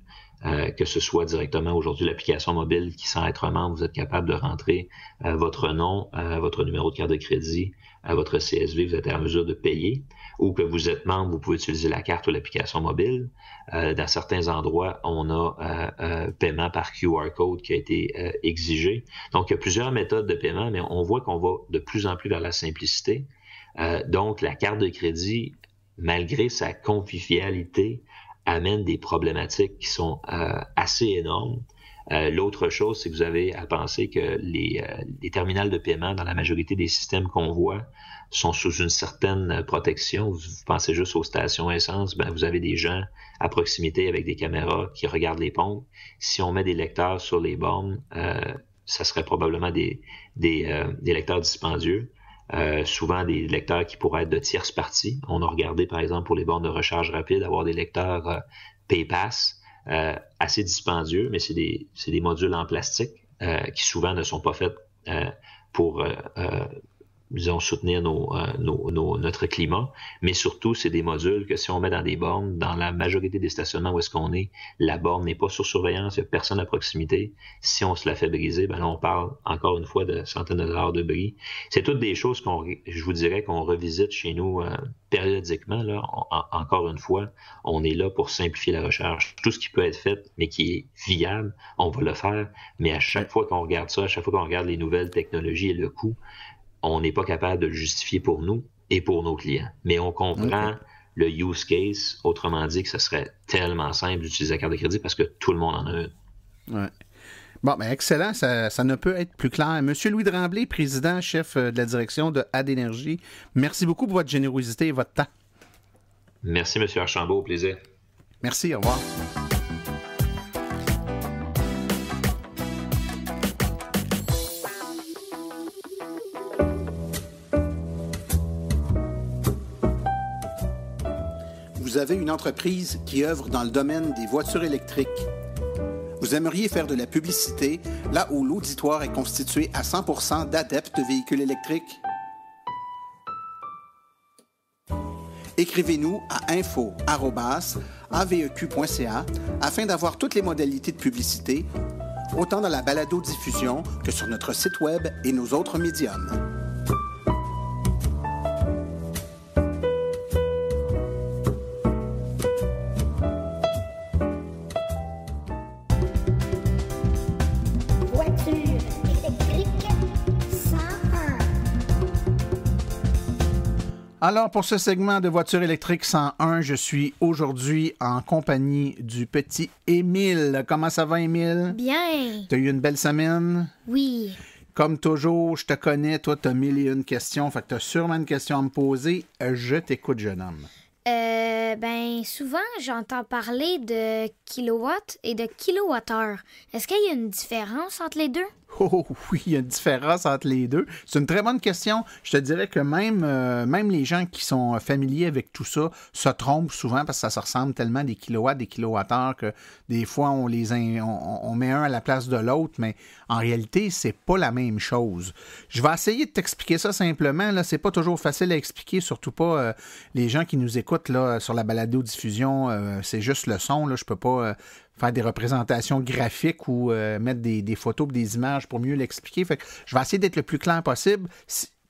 que ce soit directement aujourd'hui l'application mobile qui, sans être membre, vous êtes capable de rentrer votre nom, votre numéro de carte de crédit, votre CSV, vous êtes en mesure de payer, ou que vous êtes membre, vous pouvez utiliser la carte ou l'application mobile. Dans certains endroits, on a paiement par QR code qui a été exigé. Donc, il y a plusieurs méthodes de paiement, mais on voit qu'on va de plus en plus vers la simplicité. Donc, la carte de crédit, malgré sa convivialité, amène des problématiques qui sont assez énormes. L'autre chose, c'est que vous avez à penser que les terminals de paiement dans la majorité des systèmes qu'on voit sont sous une certaine protection. Vous pensez juste aux stations essence, vous avez des gens à proximité avec des caméras qui regardent les pompes. Si on met des lecteurs sur les bornes, ça serait probablement des lecteurs dispendieux. Souvent des lecteurs qui pourraient être de tierces parties. On a regardé, par exemple, pour les bornes de recharge rapide, avoir des lecteurs PayPass assez dispendieux, mais c'est des modules en plastique qui souvent ne sont pas faits pour disons, soutenir notre climat, mais surtout, c'est des modules que si on met dans des bornes, dans la majorité des stationnements où est-ce qu'on est, la borne n'est pas sur surveillance, il n'y a personne à proximité. Si on se la fait briser, là, on parle encore une fois de centaines de dollars de bris. C'est toutes des choses je vous dirais qu'on revisite chez nous périodiquement. Là. Encore une fois, on est là pour simplifier la recherche. Tout ce qui peut être fait, mais qui est viable, on va le faire. Mais à chaque fois qu'on regarde ça, à chaque fois qu'on regarde les nouvelles technologies et le coût, on n'est pas capable de le justifier pour nous et pour nos clients. Mais on comprend le use case, autrement dit que ce serait tellement simple d'utiliser la carte de crédit parce que tout le monde en a une. Ouais. Bon, excellent, ça ne peut être plus clair. Monsieur Louis Tremblay, président, chef de la direction de AdÉnergie, merci beaucoup pour votre générosité et votre temps. Merci, M. Archambault, au plaisir. Merci, au revoir. Vous avez une entreprise qui œuvre dans le domaine des voitures électriques. Vous aimeriez faire de la publicité là où l'auditoire est constitué à 100% d'adeptes de véhicules électriques? Écrivez-nous à info@aveq.ca afin d'avoir toutes les modalités de publicité, autant dans la balado-diffusion que sur notre site Web et nos autres médiums. Alors, pour ce segment de Voiture électrique 101, je suis aujourd'hui en compagnie du petit Émile. Comment ça va, Émile? Bien. T'as eu une belle semaine? Oui. Comme toujours, je te connais, toi, t'as 1001 questions, fait que t'as sûrement une question à me poser. Je t'écoute, jeune homme. Souvent, j'entends parler de kilowatts et de kilowattheure. Est-ce qu'il y a une différence entre les deux? Oh oui, il y a une différence entre les deux. C'est une très bonne question. Je te dirais que même les gens qui sont familiers avec tout ça se trompent souvent parce que ça se ressemble tellement des kilowatts, des kilowattheures que des fois on met un à la place de l'autre, mais en réalité, c'est pas la même chose. Je vais essayer de t'expliquer ça simplement. Là, c'est pas toujours facile à expliquer, surtout pas les gens qui nous écoutent là, sur la balado-diffusion. C'est juste le son. Là, je peux pas faire des représentations graphiques ou mettre des photos et des images pour mieux l'expliquer. Fait que je vais essayer d'être le plus clair possible.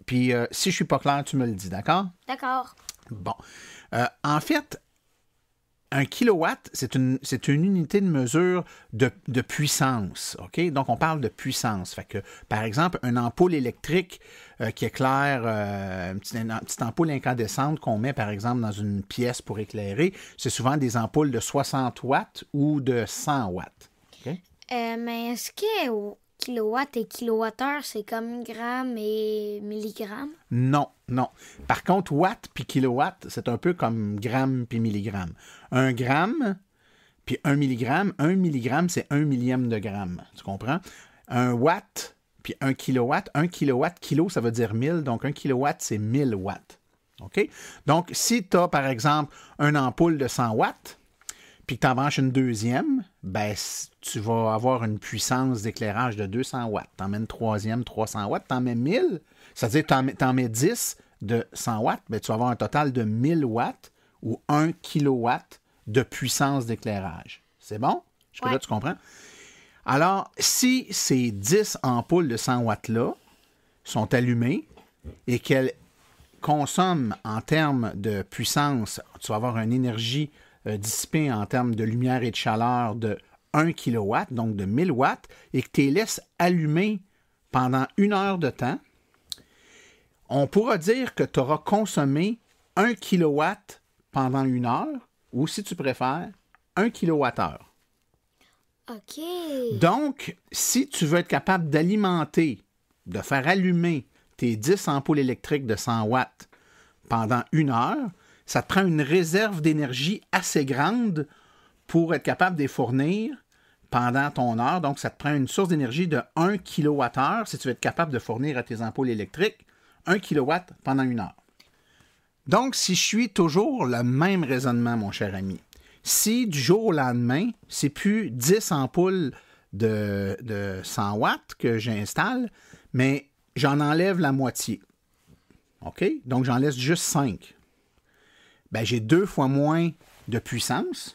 Puis si je suis pas clair, tu me le dis, d'accord? D'accord. Bon. En fait, un kilowatt, c'est une unité de mesure de puissance. OK? Donc, on parle de puissance. Fait que, par exemple, une ampoule électrique qui éclaire, une petite ampoule incandescente qu'on met, par exemple, dans une pièce pour éclairer, c'est souvent des ampoules de 60 watts ou de 100 watts. OK? Mais est-ce que kilowatt et kilowattheure, c'est comme grammes et milligrammes? Non. Par contre, watt puis kilowatt, c'est un peu comme gramme puis milligramme. Un gramme puis un milligramme, c'est 1/1000 de gramme. Tu comprends? Un watt puis un kilowatt, kilo, ça veut dire 1000, donc un kilowatt, c'est 1000 watts. OK? Donc, si tu as, par exemple, une ampoule de 100 watts, puis que tu en branches une deuxième, ben, tu vas avoir une puissance d'éclairage de 200 watts. Tu en mets une troisième, 300 watts. Tu en mets 1000, c'est-à-dire que tu en mets 10 de 100 watts, ben, tu vas avoir un total de 1000 watts ou 1 kilowatt de puissance d'éclairage. C'est bon? Jusque-là, tu comprends? Alors, si ces 10 ampoules de 100 watts-là sont allumées et qu'elles consomment en termes de puissance, tu vas avoir une énergie dissipée en termes de lumière et de chaleur de 1 kW, donc de 1000 watts, et que tu les laisses allumer pendant 1 heure de temps, on pourra dire que tu auras consommé 1 kW pendant 1 heure, ou si tu préfères, 1 kWh. OK. Donc, si tu veux être capable d'alimenter, de faire allumer tes 10 ampoules électriques de 100 watts pendant 1 heure, ça te prend une réserve d'énergie assez grande pour être capable de les fournir pendant ton heure. Donc, ça te prend une source d'énergie de 1 kWh si tu veux être capable de fournir à tes ampoules électriques 1 kW pendant 1 heure. Donc, si je suis toujours le même raisonnement, mon cher ami, si du jour au lendemain, c'est plus 10 ampoules de 100 watts que j'installe, mais j'en enlève la moitié. OK? Donc, j'en laisse juste 5. Ben, j'ai 2 fois moins de puissance.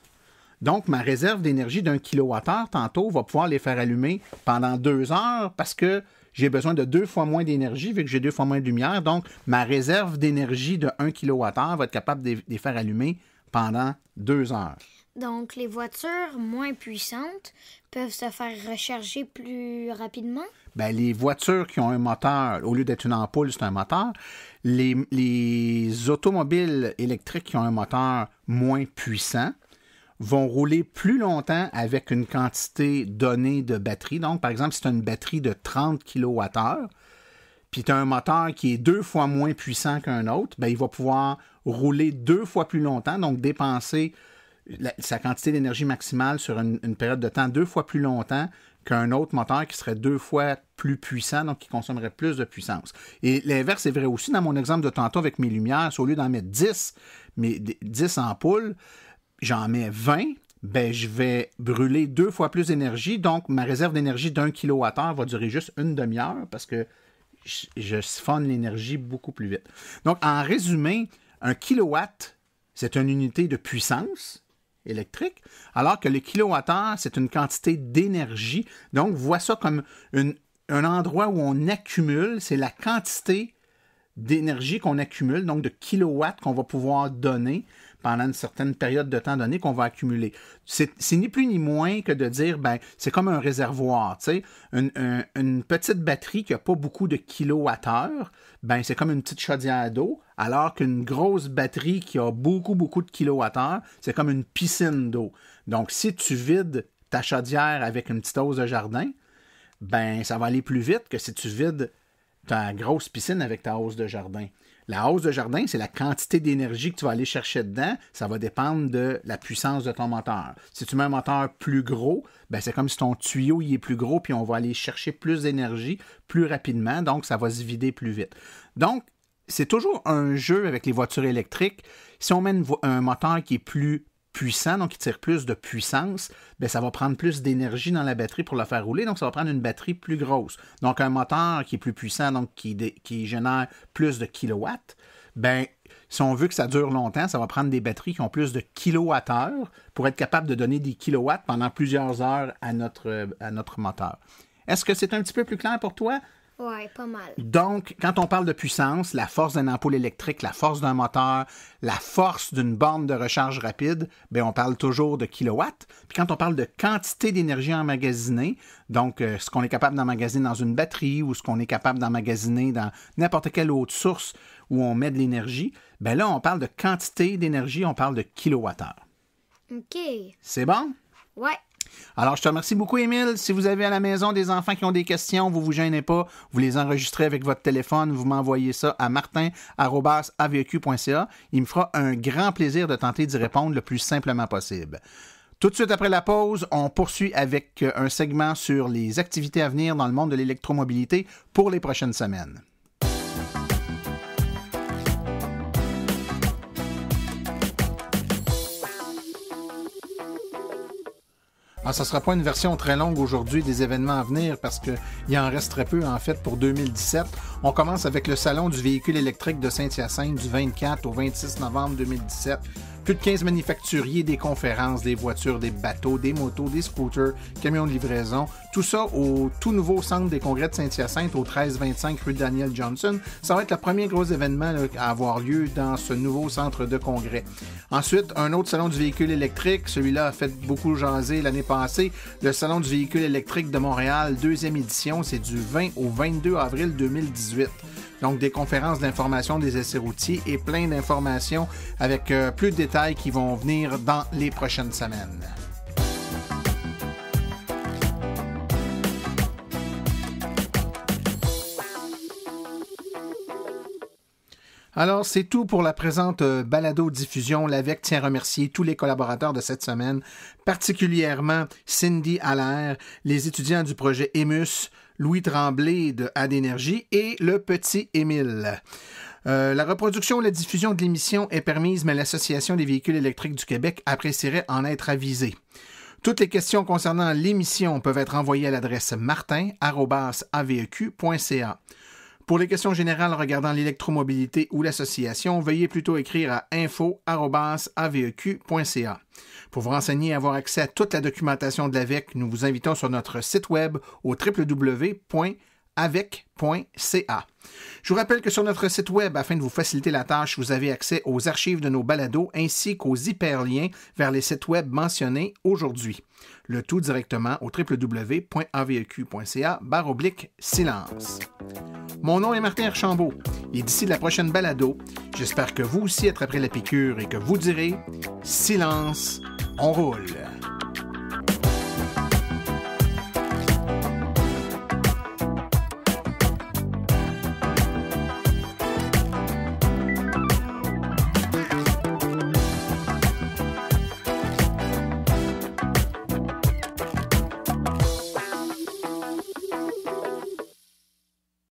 Donc, ma réserve d'énergie d'1 kWh, tantôt, va pouvoir les faire allumer pendant 2 heures parce que j'ai besoin de 2 fois moins d'énergie vu que j'ai 2 fois moins de lumière. Donc, ma réserve d'énergie de 1 kWh va être capable de les faire allumer pendant 2 heures. Donc, les voitures moins puissantes peuvent se faire recharger plus rapidement? Ben, les voitures qui ont un moteur, au lieu d'être une ampoule, c'est un moteur. Les automobiles électriques qui ont un moteur moins puissant vont rouler plus longtemps avec une quantité donnée de batterie. Donc, par exemple, si tu as une batterie de 30 kWh, puis tu as un moteur qui est 2 fois moins puissant qu'un autre, ben, il va pouvoir rouler 2 fois plus longtemps, donc dépenser sa quantité d'énergie maximale sur une période de temps 2 fois plus longtemps qu'un autre moteur qui serait 2 fois plus puissant, donc qui consommerait plus de puissance. Et l'inverse est vrai aussi dans mon exemple de tantôt avec mes lumières. Au lieu d'en mettre 10 ampoules, j'en mets 20, ben, je vais brûler 2 fois plus d'énergie, donc ma réserve d'énergie d'1 kWh va durer juste une demi-heure parce que je siphonne l'énergie beaucoup plus vite. Donc, en résumé, un kilowatt, c'est une unité de puissance électrique, alors que le kilowattheure, c'est une quantité d'énergie. Donc, vois ça comme un endroit où on accumule, c'est la quantité d'énergie qu'on accumule, donc de kilowatts qu'on va pouvoir donner pendant une certaine période de temps donnée qu'on va accumuler. C'est ni plus ni moins que de dire, ben c'est comme un réservoir, tu sais, une petite batterie qui n'a pas beaucoup de kilowattheures, ben c'est comme une petite chaudière d'eau, alors qu'une grosse batterie qui a beaucoup de kilowattheures, c'est comme une piscine d'eau. Donc, si tu vides ta chaudière avec une petite hausse de jardin, ben ça va aller plus vite que si tu vides ta grosse piscine avec ta hausse de jardin. La hausse de jardin, c'est la quantité d'énergie que tu vas aller chercher dedans. Ça va dépendre de la puissance de ton moteur. Si tu mets un moteur plus gros, ben c'est comme si ton tuyau il est plus gros, puis on va aller chercher plus d'énergie plus rapidement, donc ça va se vider plus vite. Donc, c'est toujours un jeu avec les voitures électriques. Si on met un moteur qui est plus puissant, donc qui tire plus de puissance, bien, ça va prendre plus d'énergie dans la batterie pour la faire rouler, donc ça va prendre une batterie plus grosse. Donc un moteur qui est plus puissant, donc qui génère plus de kilowatts, bien, si on veut que ça dure longtemps, ça va prendre des batteries qui ont plus de kilowattheures pour être capable de donner des kilowatts pendant plusieurs heures à notre moteur. Est-ce que c'est un petit peu plus clair pour toi? Ouais, pas mal. Donc, quand on parle de puissance, la force d'une ampoule électrique, la force d'un moteur, la force d'une borne de recharge rapide, bien, on parle toujours de kilowatts. Puis quand on parle de quantité d'énergie emmagasinée, donc ce qu'on est capable d'emmagasiner dans une batterie ou ce qu'on est capable d'emmagasiner dans n'importe quelle autre source où on met de l'énergie, bien là, on parle de quantité d'énergie, on parle de kilowattheure. OK. C'est bon? Ouais. Alors, je te remercie beaucoup, Émile. Si vous avez à la maison des enfants qui ont des questions, vous ne vous gênez pas, vous les enregistrez avec votre téléphone, vous m'envoyez ça à martin@aveq.ca. Il me fera un grand plaisir de tenter d'y répondre le plus simplement possible. Tout de suite après la pause, on poursuit avec un segment sur les activités à venir dans le monde de l'électromobilité pour les prochaines semaines. Ah, ça ne sera pas une version très longue aujourd'hui des événements à venir parce qu'il en reste très peu en fait pour 2017. On commence avec le Salon du véhicule électrique de Saint-Hyacinthe du 24 au 26 novembre 2017. Plus de 15 manufacturiers, des conférences, des voitures, des bateaux, des motos, des scooters, camions de livraison. Tout ça au tout nouveau centre des congrès de Saint-Hyacinthe au 1325 rue Daniel Johnson. Ça va être le premier gros événement à avoir lieu dans ce nouveau centre de congrès. Ensuite, un autre salon du véhicule électrique. Celui-là a fait beaucoup jaser l'année passée. Le Salon du véhicule électrique de Montréal, deuxième édition. C'est du 20 au 22 avril 2018. Donc, des conférences d'information des essais routiers et plein d'informations avec plus de détails qui vont venir dans les prochaines semaines. Alors, c'est tout pour la présente balado-diffusion. L'AVEQ tient à remercier tous les collaborateurs de cette semaine, particulièrement Cindy Allaire, les étudiants du projet EMUS, Louis Tremblay de Adénergie et le petit Émile. La reproduction ou la diffusion de l'émission est permise, mais l'Association des véhicules électriques du Québec apprécierait en être avisée. Toutes les questions concernant l'émission peuvent être envoyées à l'adresse martin@aveq.ca. Pour les questions générales regardant l'électromobilité ou l'association, veuillez plutôt écrire à info@aveq.ca. Pour vous renseigner et avoir accès à toute la documentation de l'AVEQ, nous vous invitons sur notre site web au www.avec.ca. Je vous rappelle que sur notre site web, afin de vous faciliter la tâche, vous avez accès aux archives de nos balados ainsi qu'aux hyperliens vers les sites web mentionnés aujourd'hui. Le tout directement au www.aveq.ca/silence. Mon nom est Martin Archambault et d'ici la prochaine balado, j'espère que vous aussi attraperez la piqûre et que vous direz « Silence, on roule ».